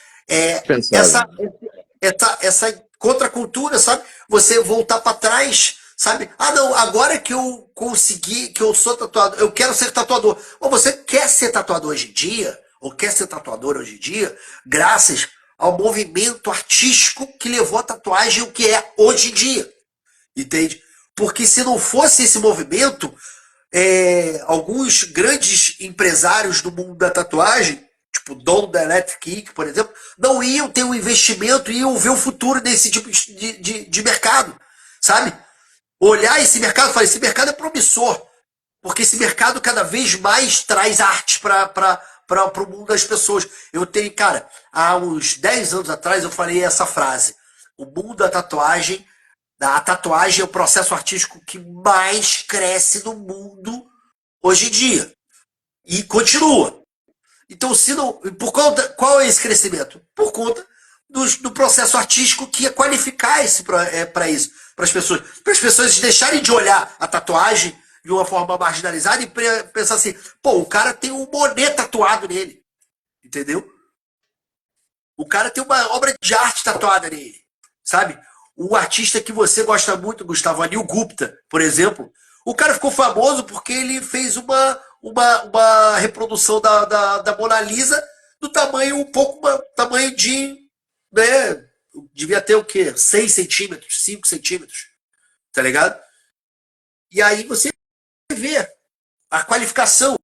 essa contracultura, sabe? Você voltar para trás, sabe? Não, agora que eu consegui, que eu sou tatuador, eu quero ser tatuador. Ou você quer ser tatuador hoje em dia, ou quer ser tatuador hoje em dia, graças ao movimento artístico que levou a tatuagem o que é hoje em dia. Entende? Porque se não fosse esse movimento, alguns grandes empresários do mundo da tatuagem, tipo o dono da Electric Ink, por exemplo, não iam ter um investimento e iam ver o futuro nesse tipo de mercado, sabe? Olhar esse mercado e falar, esse mercado é promissor, porque esse mercado cada vez mais traz arte para o mundo das pessoas. Eu tenho, cara, há uns 10 anos atrás eu falei essa frase, o mundo da tatuagem, a tatuagem é o processo artístico que mais cresce no mundo hoje em dia. E continua. Então, se não, por conta, qual é esse crescimento? Por conta do processo artístico que ia qualificar para isso, para as pessoas deixarem de olhar a tatuagem de uma forma marginalizada e pensar assim, pô, o cara tem um Monet tatuado nele, entendeu? O cara tem uma obra de arte tatuada nele, sabe? O artista que você gosta muito, Gustavo, Anil Gupta, por exemplo, o cara ficou famoso porque ele fez uma reprodução da Mona Lisa do tamanho tamanho de, né, devia ter o quê? 6 centímetros, 5 centímetros, tá ligado? E aí você vê a qualificação.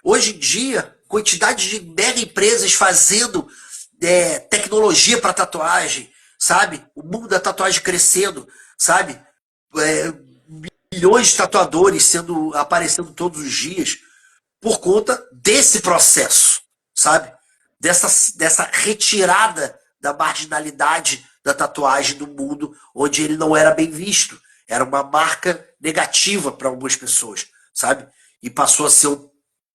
Hoje em dia, quantidade de mega empresas fazendo tecnologia para tatuagem, sabe? O mundo da tatuagem crescendo, sabe? Milhões de tatuadores aparecendo todos os dias por conta desse processo, sabe? Dessa retirada da marginalidade da tatuagem do mundo onde ele não era bem visto. Era uma marca negativa para algumas pessoas, sabe? E passou a ser uma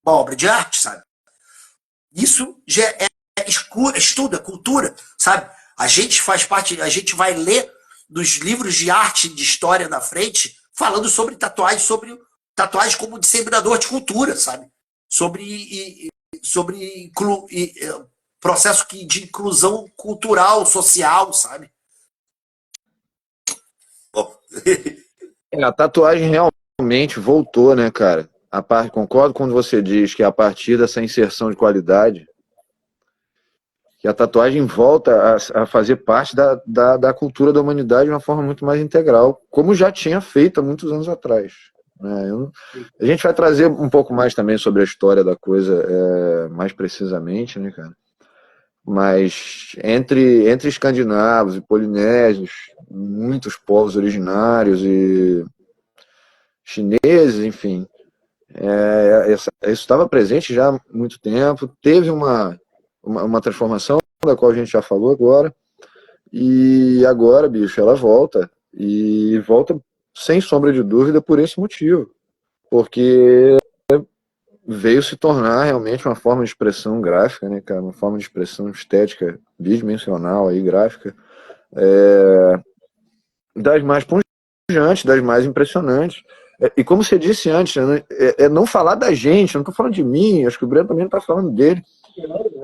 obra de arte, sabe? Isso já estudo, é cultura, sabe? A gente faz parte, a gente vai ler nos livros de arte, de história na frente, falando sobre tatuagem como disseminador de cultura, sabe? Sobre processo de inclusão cultural, social, sabe? Bom. A tatuagem realmente voltou, né, cara? Concordo quando você diz que a partir dessa inserção de qualidade, que a tatuagem volta a fazer parte da cultura da humanidade de uma forma muito mais integral, como já tinha feito há muitos anos atrás. A gente vai trazer um pouco mais também sobre a história da coisa, mais precisamente, né, cara? Mas entre escandinavos e polinésios, muitos povos originários e chineses, enfim, isso estava presente já há muito tempo. Teve uma transformação da qual a gente já falou agora, e agora, bicho, ela volta, e volta sem sombra de dúvida por esse motivo, porque veio se tornar realmente uma forma de expressão gráfica, né, cara? Uma forma de expressão estética bidimensional aí, gráfica, das mais pujantes, das mais impressionantes. E como você disse antes, né, não falar da gente, eu não estou falando de mim, acho que o Breno também não está falando dele.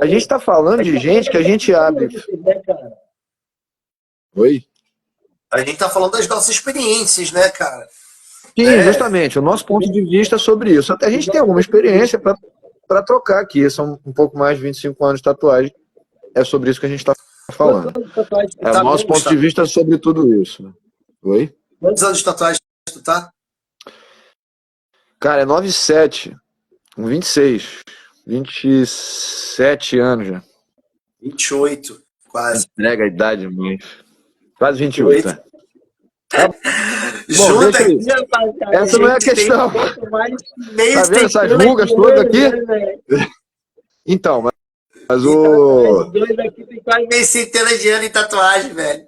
A gente está falando de gente que a gente abre. Oi? A gente está falando das nossas experiências, né, cara? Sim, justamente, o nosso ponto de vista sobre isso. Até a gente tem alguma experiência para trocar aqui. São um pouco mais de 25 anos de tatuagem. É sobre isso que a gente está falando. É o nosso ponto de vista sobre tudo isso. Oi? Quantos anos de tatuagem tu tá? Cara, é 9,7. Com 26. 27 anos já. 28, quase. Entrega a idade, mas... Quase 28. Né? Bom, junta aqui, rapaziada. Essa não é a questão. Tá vendo essas rugas todas aqui? Né, então, mas o... Os dois aqui tem quase meio centena de anos em tatuagem, velho.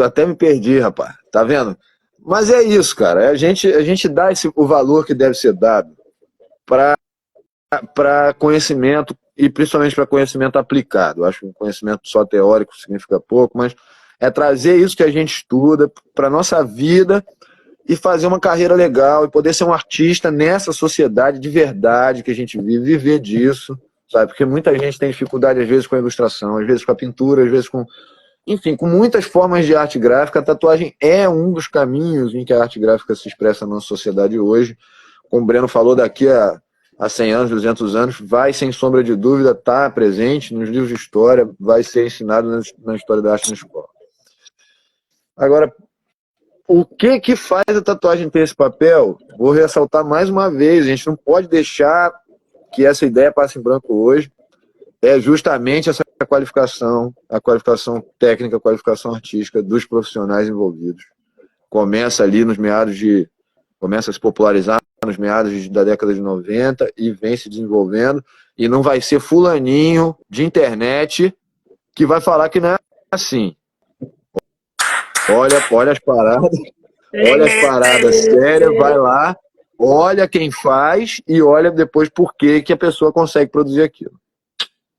Até me perdi, rapaz. Tá vendo? Mas é isso, cara. A gente dá o valor que deve ser dado para conhecimento, e principalmente para conhecimento aplicado. Eu acho que o conhecimento só teórico significa pouco, mas é trazer isso que a gente estuda para a nossa vida e fazer uma carreira legal e poder ser um artista nessa sociedade de verdade que a gente vive, viver disso, sabe? Porque muita gente tem dificuldade, às vezes, com a ilustração, às vezes com a pintura, às vezes com... Enfim, com muitas formas de arte gráfica. A tatuagem é um dos caminhos em que a arte gráfica se expressa na nossa sociedade hoje. Como o Breno falou, daqui a há 100 anos, 200 anos, vai, sem sombra de dúvida, estar presente nos livros de história, vai ser ensinado na história da arte na escola. Agora, o que faz a tatuagem ter esse papel? Vou ressaltar mais uma vez, a gente não pode deixar que essa ideia passe em branco hoje, é justamente essa qualificação, a qualificação técnica, a qualificação artística dos profissionais envolvidos. Começa ali começa a se popularizar nos meados da década de 90 e vem se desenvolvendo, e não vai ser fulaninho de internet que vai falar que não é assim. Olha as paradas sérias, vai lá, olha quem faz e olha depois por que a pessoa consegue produzir aquilo.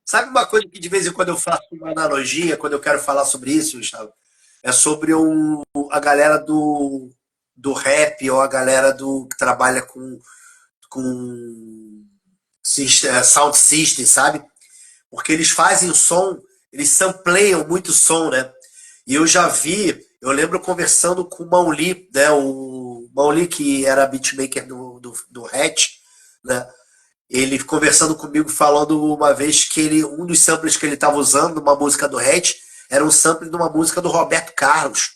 Sabe uma coisa que de vez em quando eu faço uma analogia, quando eu quero falar sobre isso, Gustavo? É sobre a galera do rap ou a galera que trabalha com sound system, sabe? Porque eles fazem o som, eles sampleiam muito som, né? E eu lembro conversando com o Mauli, né? O Mauli, que era beatmaker do Hatch, né? Ele conversando comigo, falando uma vez que um dos samples que ele estava usando numa música do Hatch era um sample de uma música do Roberto Carlos,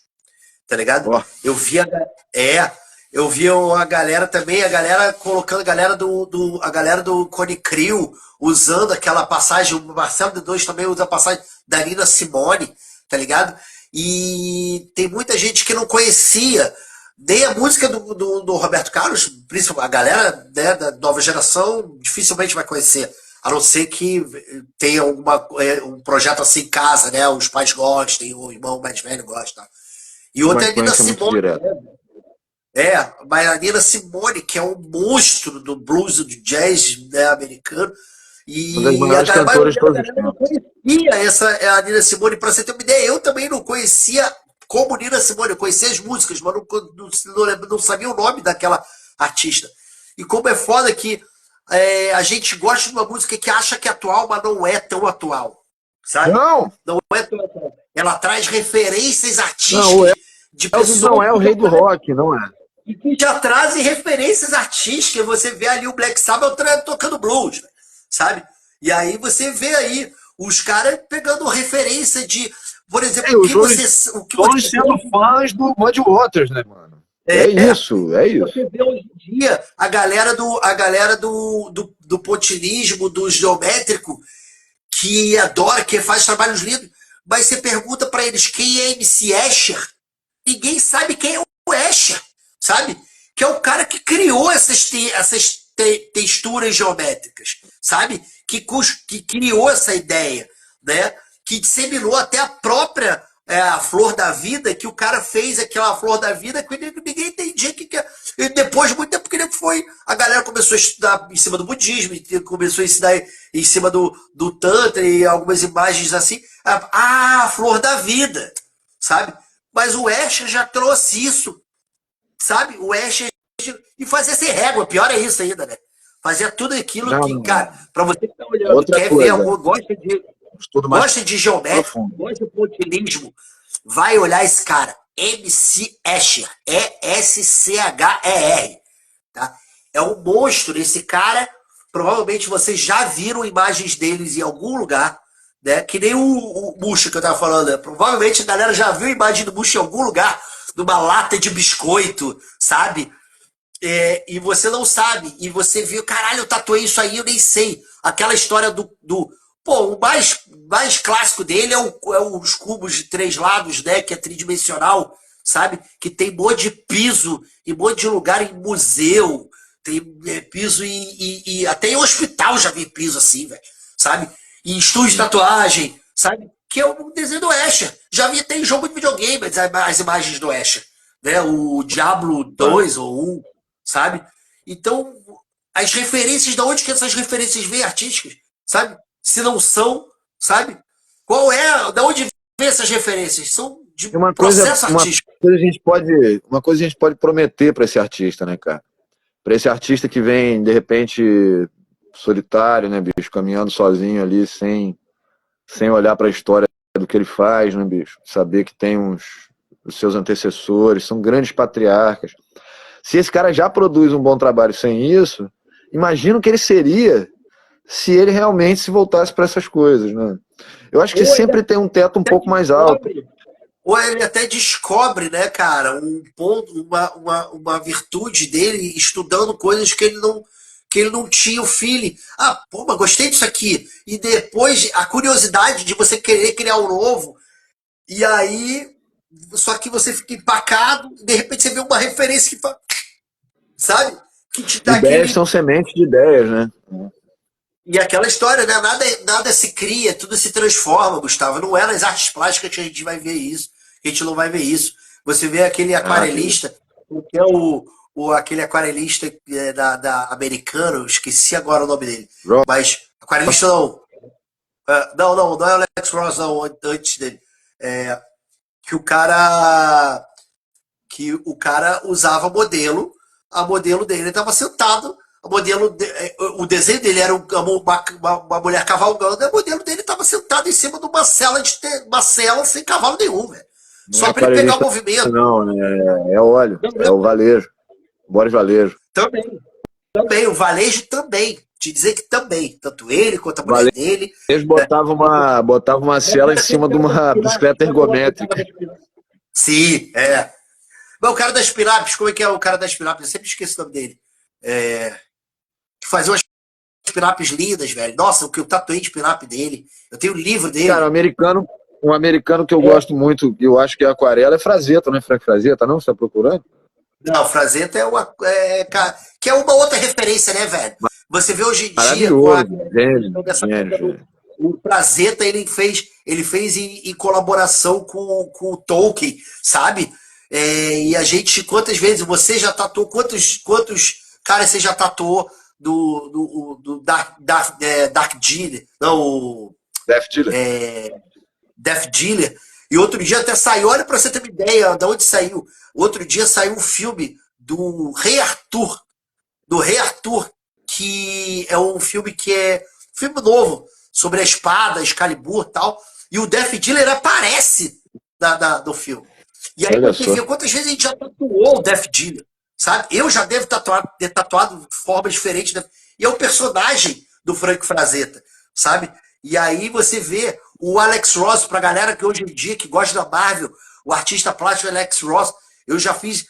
tá ligado? Oh. Eu vi a galera também, colocando a galera do Cone Crew usando aquela passagem, o Marcelo D2 também usa a passagem da Nina Simone, tá ligado? E tem muita gente que não conhecia nem a música do Roberto Carlos, principalmente a galera, né, da nova geração dificilmente vai conhecer, a não ser que tenha um projeto assim em casa, né? Os pais gostem, o irmão mais velho gosta. E outra é a Nina Simone. Mas a Nina Simone, que é um monstro do blues, do jazz, né, americano. E uma das maiores cantoras de todos os não conhecia a Nina Simone, para você ter uma ideia. Eu também não conhecia como Nina Simone, eu conhecia as músicas, mas não sabia o nome daquela artista. E como é foda que a gente gosta de uma música que acha que é atual, mas não é tão atual. Sabe? Não é tão atual. Ela traz referências artísticas de pessoas. Não é o rei do rock, não é. E que já trazem referências artísticas. Você vê ali o Black Sabbath tocando blues, sabe? E aí você vê aí os caras pegando referência de, por exemplo, todos sendo fãs do Muddy Waters, né, mano? É isso. Você vê hoje em dia a galera do pontilismo, do geométrico, que adora, que faz trabalhos lindos, mas você pergunta pra eles quem é MC Escher, ninguém sabe quem é o Escher, sabe? Que é o cara que criou essas texturas geométricas, sabe? Que criou essa ideia, né? Que disseminou até a própria a Flor da Vida, que o cara fez aquela Flor da Vida que ninguém entendia que é. E depois de muito tempo que ele foi, a galera começou a estudar em cima do budismo, começou a ensinar em cima do Tantra e algumas imagens assim. A Flor da Vida, sabe? Mas o Escher já trouxe isso, sabe? O Escher e fazia sem régua, pior é isso ainda, né? Fazia tudo aquilo cara, pra você que tá olhando, quer ver, gosta de geométrica, gosta de pontilismo, vai olhar esse cara, MC Escher, ESCHER, tá? É um monstro esse cara, provavelmente vocês já viram imagens deles em algum lugar, né? Que nem o Muxa que eu tava falando, né? Provavelmente a galera já viu a imagem do Muxa em algum lugar, numa lata de biscoito, sabe? E você não sabe, e você viu, caralho, eu tatuei isso aí, eu nem sei. Aquela história o mais clássico dele é os cubos de 3 lados, né, que é tridimensional, sabe? Que tem um monte de piso e um monte de lugar em museu, tem piso e até em hospital já vi piso assim, velho, sabe? Em estúdio de tatuagem, sabe? Que é o desenho do Escher. Já vi até em jogo de videogame as imagens do Escher, né? O Diablo 2 ou 1, sabe? Então, as referências, de onde que essas referências vêm artísticas, sabe? Se não são, sabe? De onde vêm essas referências? São de processo artístico. Uma coisa a gente pode prometer para esse artista, né, cara? Para esse artista que vem, de repente, solitário, né, bicho? Caminhando sozinho ali, sem olhar para a história do que ele faz, né, bicho? Saber que tem os seus antecessores, são grandes patriarcas. Se esse cara já produz um bom trabalho sem isso, imagino que ele seria se ele realmente se voltasse para essas coisas, né? Eu acho que Ou ele sempre tem um teto um pouco mais alto. Ou ele até descobre, né, cara, um ponto, uma virtude dele estudando coisas que ele não tinha o feeling. Ah, pô, mas gostei disso aqui. E depois a curiosidade de você querer criar um novo. E aí, só que você fica empacado, de repente você vê uma referência que fala, sabe? Que te dá Ideias aquele. são sementes de ideias, né? E aquela história, né? Nada se cria, tudo se transforma, Gustavo. Não é nas artes plásticas que a gente vai ver isso. A gente não vai ver isso. Você vê aquele Ah, que aquarelista, que é aquele aquarelista da americano, esqueci agora o nome dele. Mas aquarelista Ross, não. Não é o Alex Ross, não, antes dele. É, que o cara usava modelo, a modelo dele estava sentado, o desenho dele era uma mulher cavalgando, e o modelo dele estava sentado em cima de uma cela sem cavalo nenhum, velho. não é Só para ele pegar o aquarelista, movimento. não, né? É óleo, é o Valejo, Boris Valejo. Também, o Valejo também. Te dizer que também, tanto ele quanto a O mulher dele. Valejo Né? botava uma cela em cima de uma bicicleta ergométrica. Sim, é. Mas o cara das pirapes, como é que é o cara das pirapes? Eu sempre esqueço o nome dele. É, que fazia umas pirapes lindas, velho. Nossa, o que eu tatuei de pirape dele. Eu tenho o livro Cara, dele. um americano que eu gosto muito, que eu acho que é aquarela, é Frazetta, não é Frank Frazetta, não? Você tá procurando? Não, Frazetta que é uma outra referência, né, velho? Você vê hoje em dia com a Maravilhoso, gênio, questão dessa gênio, coisa do gênio. o Frazetta, ele fez em colaboração com o Tolkien, sabe? E a gente, quantas vezes você já tatuou, quantos caras você já tatuou do Dark Dealer, não, o Death Dealer. Death Dealer. E outro dia até saiu, olha pra você ter uma ideia de onde saiu. Outro dia saiu um filme do Rei Arthur, que é um filme que é um filme novo, sobre a espada, Excalibur e tal. E o Death Dealer aparece do filme. E aí Olha você só. vê quantas vezes a gente já tatuou o Death Dealer, sabe? Eu já devo ter tatuado de forma diferente. E é o personagem do Frank Frazetta, sabe? E aí você vê o Alex Ross, pra galera que hoje em dia que gosta da Marvel, o artista plástico Alex Ross, eu já fiz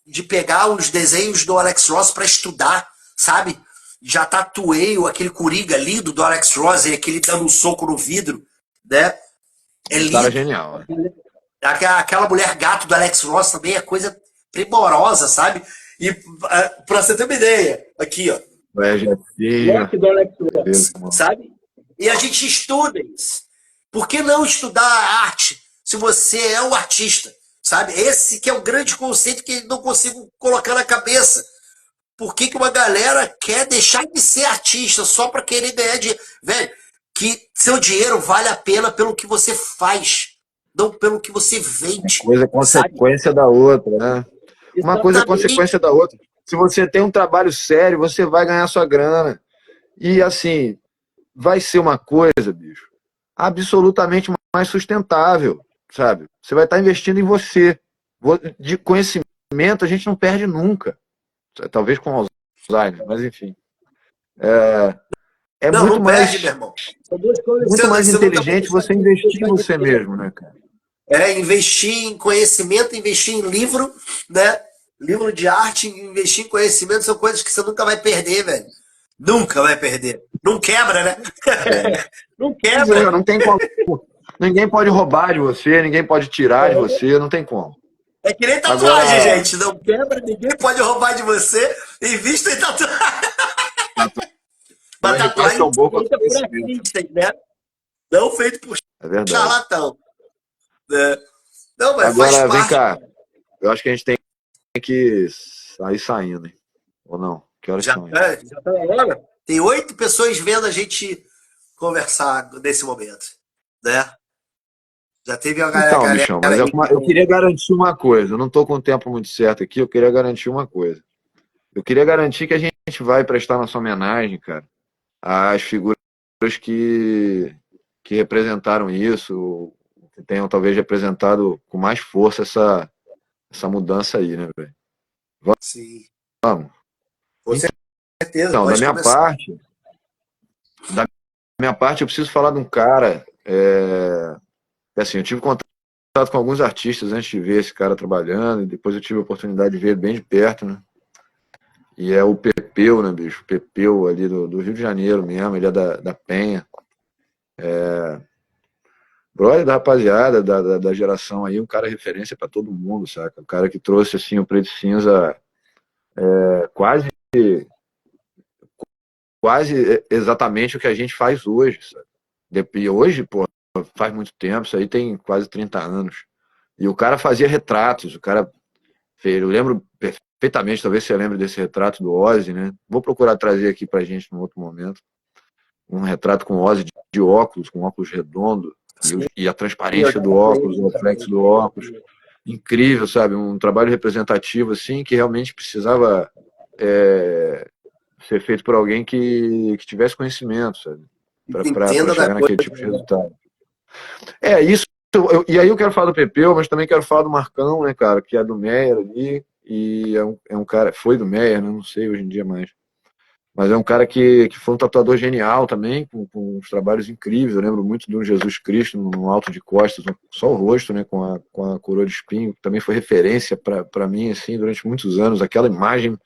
de pegar os desenhos do Alex Ross para estudar, sabe? Já tatuei aquele Coringa lindo do Alex Ross, aquele dando um soco no vidro, né? É Um cara lindo. genial. Né? Aquela mulher gato do Alex Ross também é coisa primorosa, sabe? E pra você ter uma ideia, aqui, ó. É, Jefinho. Rock do Alex Beleza, Ross, irmão. sabe? E a gente estuda isso. Por que não estudar a arte se você é um artista, sabe? Esse que é o grande conceito que não consigo colocar na cabeça. Por que uma galera quer deixar de ser artista só para querer ganhar dinheiro? Velho, que seu dinheiro vale a pena pelo que você faz, não pelo que você vende, Coisa é sabe? consequência da outra, né? Uma coisa é Exatamente. consequência da outra. Se você tem um trabalho sério, você vai ganhar sua grana. E assim, vai ser uma coisa, bicho, absolutamente mais sustentável, sabe? Você vai estar investindo em você. De conhecimento a gente não perde nunca. Talvez com Alzheimer, mas enfim. É Não, muito não perde, meu mais, irmão. São duas coisas que muito mais você nunca vai inteligente deixar você de investir em deixar de você ter. mesmo, né, cara? Investir em conhecimento, investir em livro, né? Livro de arte, investir em conhecimento são coisas que você nunca vai perder, velho. Nunca vai perder. Não quebra, né? Não Pois é, quebra. não tem como. Ninguém pode roubar de você, ninguém pode tirar de você, não tem como. É que nem tatuagem, Agora, gente. Não quebra, ninguém pode roubar de você. Invista em tatuagem. Mas tatuagem faz tatuagem tão bom quanto feita por conhecimento. artistas, né? Não feito por É verdade. charlatão. Né? Não, mas faz Agora, vem parte. cá. Eu acho que a gente tem que sair saindo, hein? Ou não? Que horas Já são aí? já tá na hora. Tem 8 pessoas vendo a gente conversar nesse momento, né? Já teve a Então, galera bichão, mas aí. eu queria garantir uma coisa. Eu não estou com o tempo muito certo aqui, eu queria garantir uma coisa. Eu queria garantir que a gente vai prestar nossa homenagem, cara, às figuras que, que representaram isso, que tenham talvez representado com mais força essa mudança aí, né, velho? Sim. Vamos. Com certeza, Então, pode começar. da minha parte, eu preciso falar de um cara. Assim, eu tive contato com alguns artistas antes de ver esse cara trabalhando, e depois eu tive a oportunidade de ver ele bem de perto, né? E é o Pepeu, né, bicho? O Pepeu ali do Rio de Janeiro mesmo, ele é da Penha. Brother da rapaziada, da geração aí, um cara referência pra todo mundo, saca? O cara que trouxe, assim, o Preto e Cinza quase, quase exatamente o que a gente faz hoje, sabe? E hoje, pô, faz muito tempo, isso aí tem quase 30 anos. E o cara fazia retratos, o cara fez, eu lembro perfeitamente, talvez você lembre desse retrato do Ozzy, né? Vou procurar trazer aqui pra gente num outro momento. Um retrato com Ozzy de óculos, com óculos redondo, Sim, e a eu transparência já do óculos, o reflexo do óculos. Incrível, sabe? Um trabalho representativo, assim, que realmente precisava ser feito por alguém que tivesse conhecimento, sabe? Para entenda da chegar naquele coisa. tipo de resultado. Isso. E aí eu quero falar do Pepeu, mas também quero falar do Marcão, né, cara, que é do Meyer ali, e é um cara, foi do Meyer, né, não sei hoje em dia mais. Mas é um cara que foi um tatuador genial também, com uns trabalhos incríveis. Eu lembro muito do Jesus Cristo no alto de costas, só o rosto, né, com a coroa de espinho, que também foi referência para mim, assim, durante muitos anos. Aquela imagem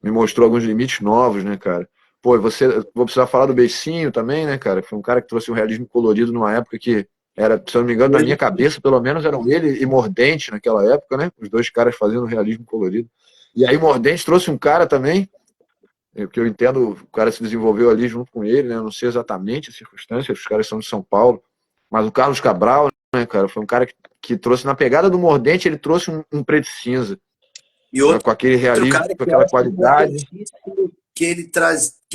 me mostrou alguns limites novos, né, cara? Pô, vou precisar falar do Beicinho também, né, cara? Foi um cara que trouxe o realismo colorido numa época que era, se eu não me engano, na minha cabeça, pelo menos, eram ele e Mordente naquela época, né? Os dois caras fazendo realismo colorido. E aí Mordente trouxe um cara também, que eu entendo, o cara se desenvolveu ali junto com ele, né? Eu não sei exatamente as circunstâncias, os caras são de São Paulo, mas o Carlos Cabral, né, cara, foi um cara que trouxe, na pegada do Mordente, ele trouxe um preto e cinza, E né, outro, com aquele outro realismo, cara com que eu aquela acho qualidade. importantíssimo que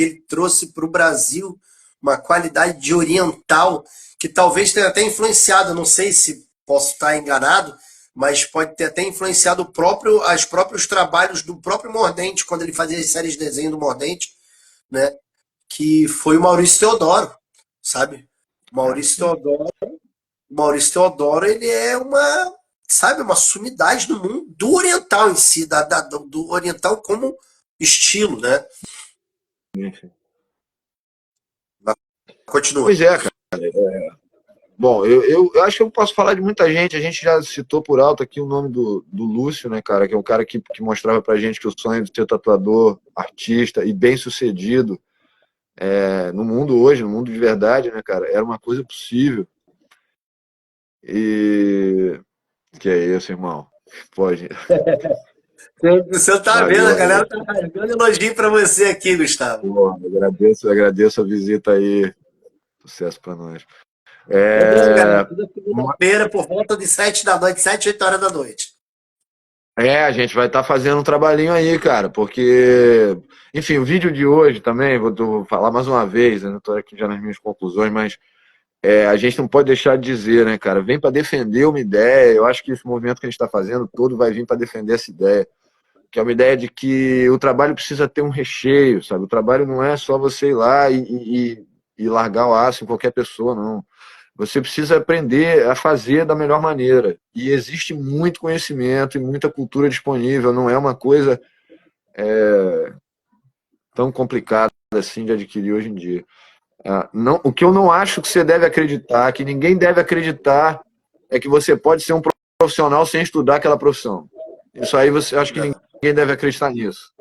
ele trouxe para o Brasil uma qualidade de oriental que talvez tenha até influenciado, não sei se posso estar enganado, mas pode ter até influenciado os próprios trabalhos do próprio Mordente, quando ele fazia as séries de desenho do Mordente, né? Que foi o Maurício Teodoro, sabe? Maurício Teodoro Maurício Teodoro, ele é uma, sabe, uma sumidade do mundo do oriental em si, do oriental como estilo, né? Continua. Pois é, cara. Bom, eu acho que eu posso falar de muita gente. A gente já citou por alto aqui o nome do Lúcio, né, cara? Que é um cara que mostrava pra gente que o sonho de ser tatuador, artista e bem-sucedido no mundo hoje, no mundo de verdade, né, cara? Era uma coisa possível. E. Que é isso, irmão? Pode. Você tá vendo, Valeu a aí. galera tá rasgando elogio pra você aqui, Gustavo. Pô, agradeço a visita aí. Sucesso pra nós. Lembrando, galera, É, toda segunda-feira, por volta de 7 da noite, 7, 8 horas da noite. a gente vai estar fazendo um trabalhinho aí, cara, porque, enfim, o vídeo de hoje também, vou falar mais uma vez, né, não estou aqui já nas minhas conclusões, mas a gente não pode deixar de dizer, né, cara, vem para defender uma ideia. Eu acho que esse movimento que a gente está fazendo todo vai vir para defender essa ideia, que é uma ideia de que o trabalho precisa ter um recheio, sabe? O trabalho não é só você ir lá e largar o aço em qualquer pessoa, não. Você precisa aprender a fazer da melhor maneira. E existe muito conhecimento e muita cultura disponível. Não é uma coisa tão complicada assim de adquirir hoje em dia. Não, o que eu não acho que você deve acreditar, que ninguém deve acreditar, é que você pode ser um profissional sem estudar aquela profissão. Isso aí você acho que ninguém deve acreditar nisso.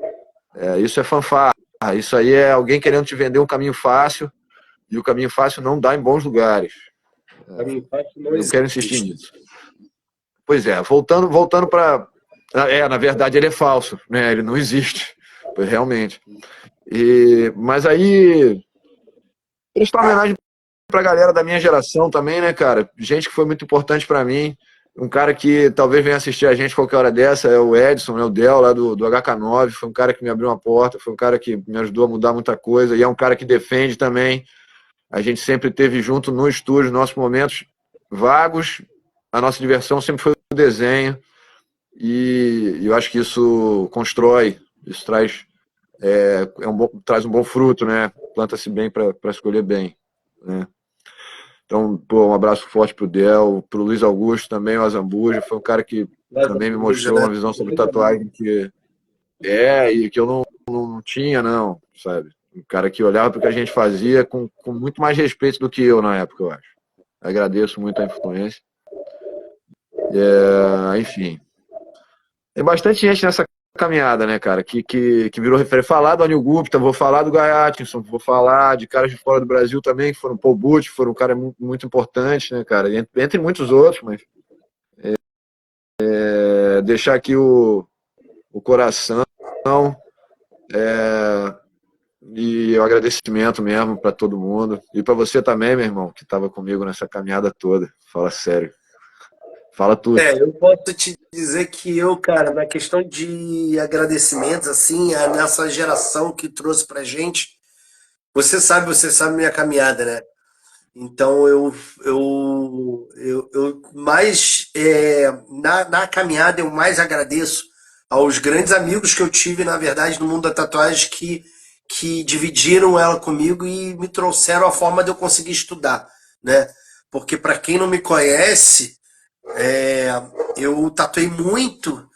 Isso é fanfarra. Isso aí é alguém querendo te vender um caminho fácil, e o caminho fácil não dá em bons lugares. Não Eu quero insistir existe. nisso. Pois é, voltando para. Na verdade, ele é falso, né? Ele não existe, realmente. Mas aí, prestar homenagem pra galera da minha geração também, né, cara? Gente que foi muito importante para mim. Um cara que talvez venha assistir a gente qualquer hora dessa é o Edson, né, o Del, lá do HK9. Foi um cara que me abriu uma porta, foi um cara que me ajudou a mudar muita coisa. E é um cara que defende também. A gente sempre teve junto no estúdio, nossos momentos vagos. A nossa diversão sempre foi o desenho. E eu acho que isso constrói, isso traz um bom fruto, né? Planta-se bem para escolher bem, né? Então, pô, um abraço forte pro Del, pro Luiz Augusto também, o Azambuja, foi um cara que também me mostrou Né? uma visão sobre tatuagem E que eu não tinha, não, sabe? Um cara que olhava para o que a gente fazia com muito mais respeito do que eu na época, eu acho. Agradeço muito a influência. Enfim. Tem bastante gente nessa caminhada, né, cara, que virou referência. Falar do Anil Gupta, vou falar do Guy Atkinson, vou falar de caras de fora do Brasil também, que foram Paul Butch, foram um cara muito, muito importante, né, cara, entre muitos outros, mas deixar aqui o coração e o agradecimento mesmo para todo mundo. E para você também, meu irmão, que estava comigo nessa caminhada toda. Fala sério. Fala tudo. Eu posso te dizer que eu, cara, na questão de agradecimentos, assim, nessa geração que trouxe pra gente, você sabe minha caminhada, né? Então eu mais na caminhada eu mais agradeço aos grandes amigos que eu tive, na verdade, no mundo da tatuagem que dividiram ela comigo e me trouxeram a forma de eu conseguir estudar, né? Porque para quem não me conhece, é, eu tatuei muito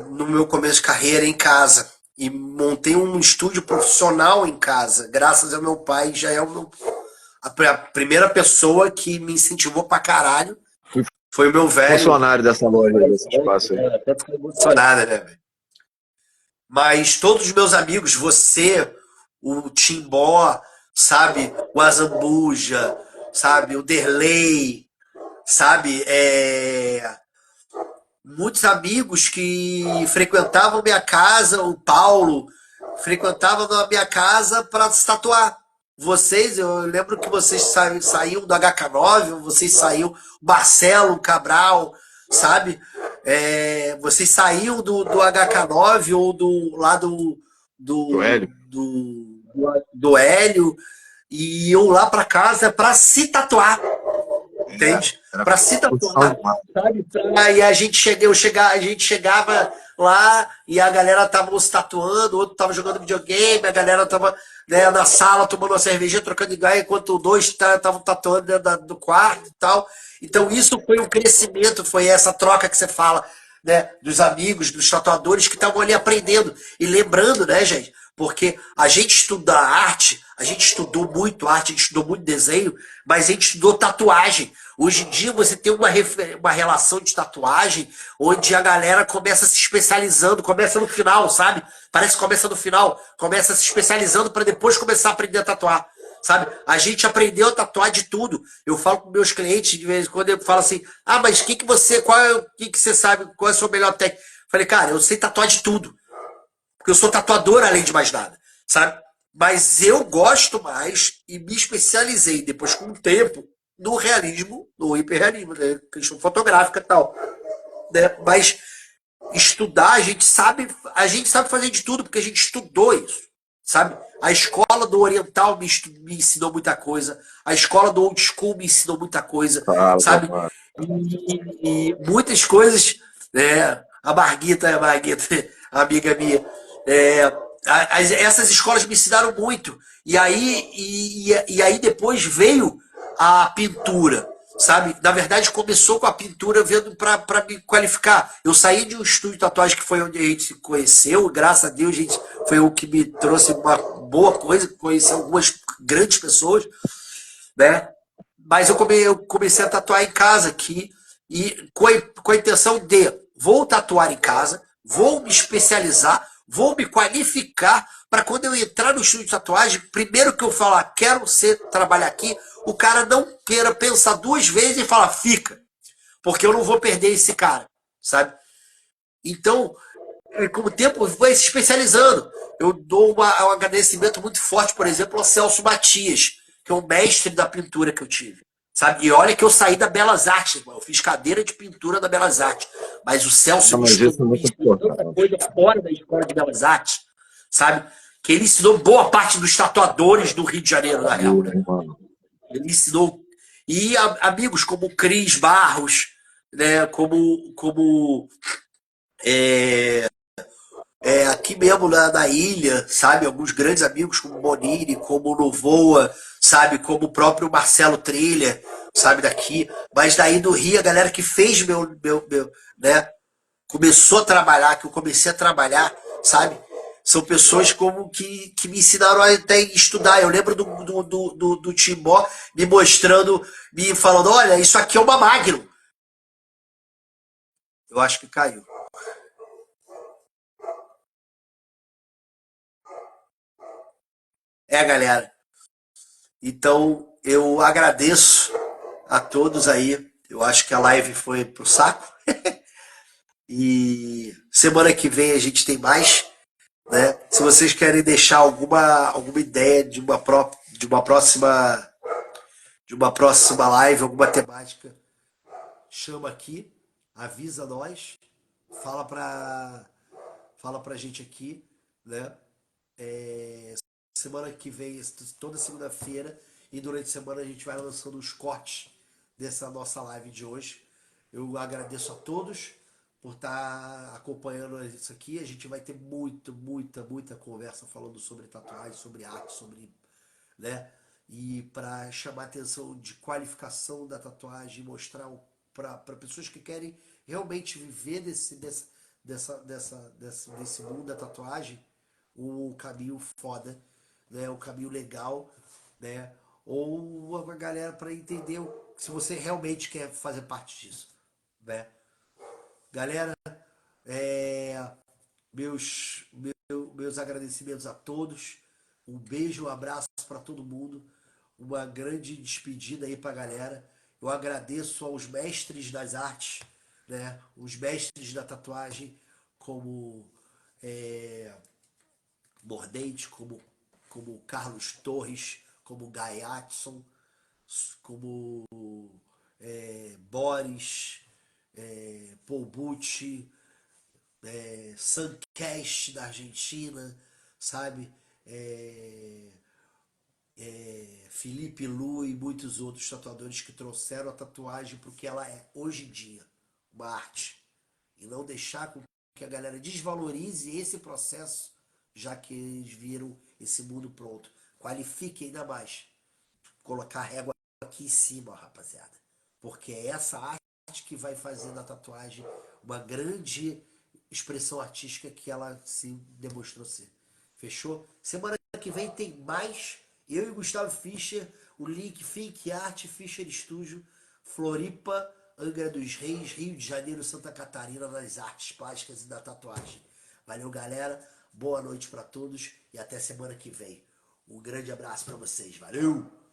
no meu começo de carreira em casa e montei um estúdio profissional em casa, graças ao meu pai, já é a primeira pessoa que me incentivou pra caralho Fui foi o meu velho. funcionário dessa loja, desse espaço aí. Até fiquei emocionada, né, velho? Mas todos os meus amigos, você, o Timbó, sabe, o Azambuja, sabe, o Derlei, sabe, muitos amigos que frequentavam minha casa, o Paulo, frequentava na minha casa para se tatuar. Vocês, eu lembro que vocês saíam do HK9, vocês saíam, o Marcelo Cabral, sabe? Vocês saíam do HK9 ou Do do, Hélio. do Hélio e iam lá para casa para se tatuar, entende? Para se tatuar, sabe? Aí a gente chegava lá e a galera tava se tatuando, outro tava jogando videogame, a galera tava, né, na sala tomando uma cervejinha, trocando ideia, enquanto dois estavam tatuando dentro do quarto e tal. Então isso foi um crescimento, foi essa troca que você fala, né, dos amigos, dos tatuadores que estavam ali aprendendo e lembrando, né, gente? Porque a gente estuda arte, a gente estudou muito arte, a gente estudou muito desenho, mas a gente estudou tatuagem. Hoje em dia você tem uma relação de tatuagem onde a galera começa se especializando, começa no final, sabe? Parece que começa no final, começa se especializando para depois começar a aprender a tatuar, sabe? A gente aprendeu a tatuar de tudo. Eu falo com meus clientes de vez em quando, eu falo assim: "Ah, mas o que que você sabe, qual é a sua melhor técnica?" Falei: "Cara, eu sei tatuar de tudo, porque eu sou tatuador além de mais nada, sabe? Mas eu gosto mais e me especializei depois com o tempo no realismo, no hiperrealismo, né? Questão fotográfica e tal, né? Mas estudar, a gente sabe fazer de tudo porque a gente estudou isso, sabe? A escola do Oriental me ensinou muita coisa, a escola do Old School me ensinou muita coisa, sabe? E muitas coisas, né? A Marguita, a amiga minha, essas escolas me ensinaram muito. E aí depois veio a pintura, sabe? Na verdade, começou com a pintura vendo para me qualificar. Eu saí de um estúdio de tatuagem que foi onde a gente se conheceu, graças a Deus, gente, foi o que me trouxe uma boa coisa, conheci algumas grandes pessoas, né? Mas eu comecei a tatuar em casa aqui, e com a intenção de vou tatuar em casa, vou me especializar, vou me qualificar para quando eu entrar no estúdio de tatuagem, primeiro que eu falar, quero trabalhar aqui, o cara não queira pensar duas vezes e falar, fica, porque eu não vou perder esse cara, sabe? Então, com o tempo vai se especializando. Eu dou um agradecimento muito forte, por exemplo, ao Celso Matias, que é o mestre da pintura que eu tive, sabe? E olha que eu saí da Belas Artes, irmão. Eu fiz cadeira de pintura da Belas Artes, mas o Celso me ensinou tanta coisa fora da escola de Belas Artes, sabe? Que ele ensinou boa parte dos tatuadores do Rio de Janeiro, na real, né? Ele ensinou. E amigos como Cris Barros, né? Como aqui mesmo na ilha, sabe? Alguns grandes amigos como Bonini, como Novoa, sabe? Como o próprio Marcelo Trilha, sabe? Daqui. Mas daí do Rio, a galera que fez né? Começou a trabalhar, que eu comecei a trabalhar, sabe? São pessoas como que me ensinaram a até estudar. Eu lembro do Timbó me mostrando, me falando, olha, isso aqui é uma Magnum. Eu acho que caiu. É, galera. Então, eu agradeço a todos aí. Eu acho que a live foi pro saco. E semana que vem a gente tem mais, né? Se vocês querem deixar alguma ideia de uma próxima live, alguma temática, chama aqui, avisa nós, fala fala pra gente aqui, né? Semana que vem, toda segunda-feira e durante a semana a gente vai lançando os cortes dessa nossa live de hoje. Eu agradeço a todos por estar acompanhando isso aqui. A gente vai ter muita conversa falando sobre tatuagem, sobre arte, sobre, né? E para chamar a atenção de qualificação da tatuagem, mostrar para pessoas que querem realmente viver desse mundo da tatuagem, um caminho foda, né? Um caminho legal, né? Ou uma galera para entender se você realmente quer fazer parte disso, né? Galera, é, meus agradecimentos a todos. Um beijo, um abraço para todo mundo. Uma grande despedida aí para a galera. Eu agradeço aos mestres das artes, né? Os mestres da tatuagem, como é, Mordente, como Carlos Torres, como Gaiatson, como Boris, Paul Bucci, Suncast da Argentina, sabe? Felipe Lu e muitos outros tatuadores que trouxeram a tatuagem para o que ela é hoje em dia, uma arte. E não deixar com que a galera desvalorize esse processo, já que eles viram esse mundo pronto. Qualifique ainda mais. Colocar a régua aqui em cima, rapaziada. Porque é essa arte que vai fazer da tatuagem uma grande expressão artística que ela se demonstrou ser. Fechou? Semana que vem tem mais. Eu e Gustavo Fischer, o link Fink Art Fischer Studio, Floripa, Angra dos Reis, Rio de Janeiro, Santa Catarina, nas artes plásticas e da tatuagem. Valeu, galera. Boa noite para todos e até semana que vem. Um grande abraço para vocês. Valeu!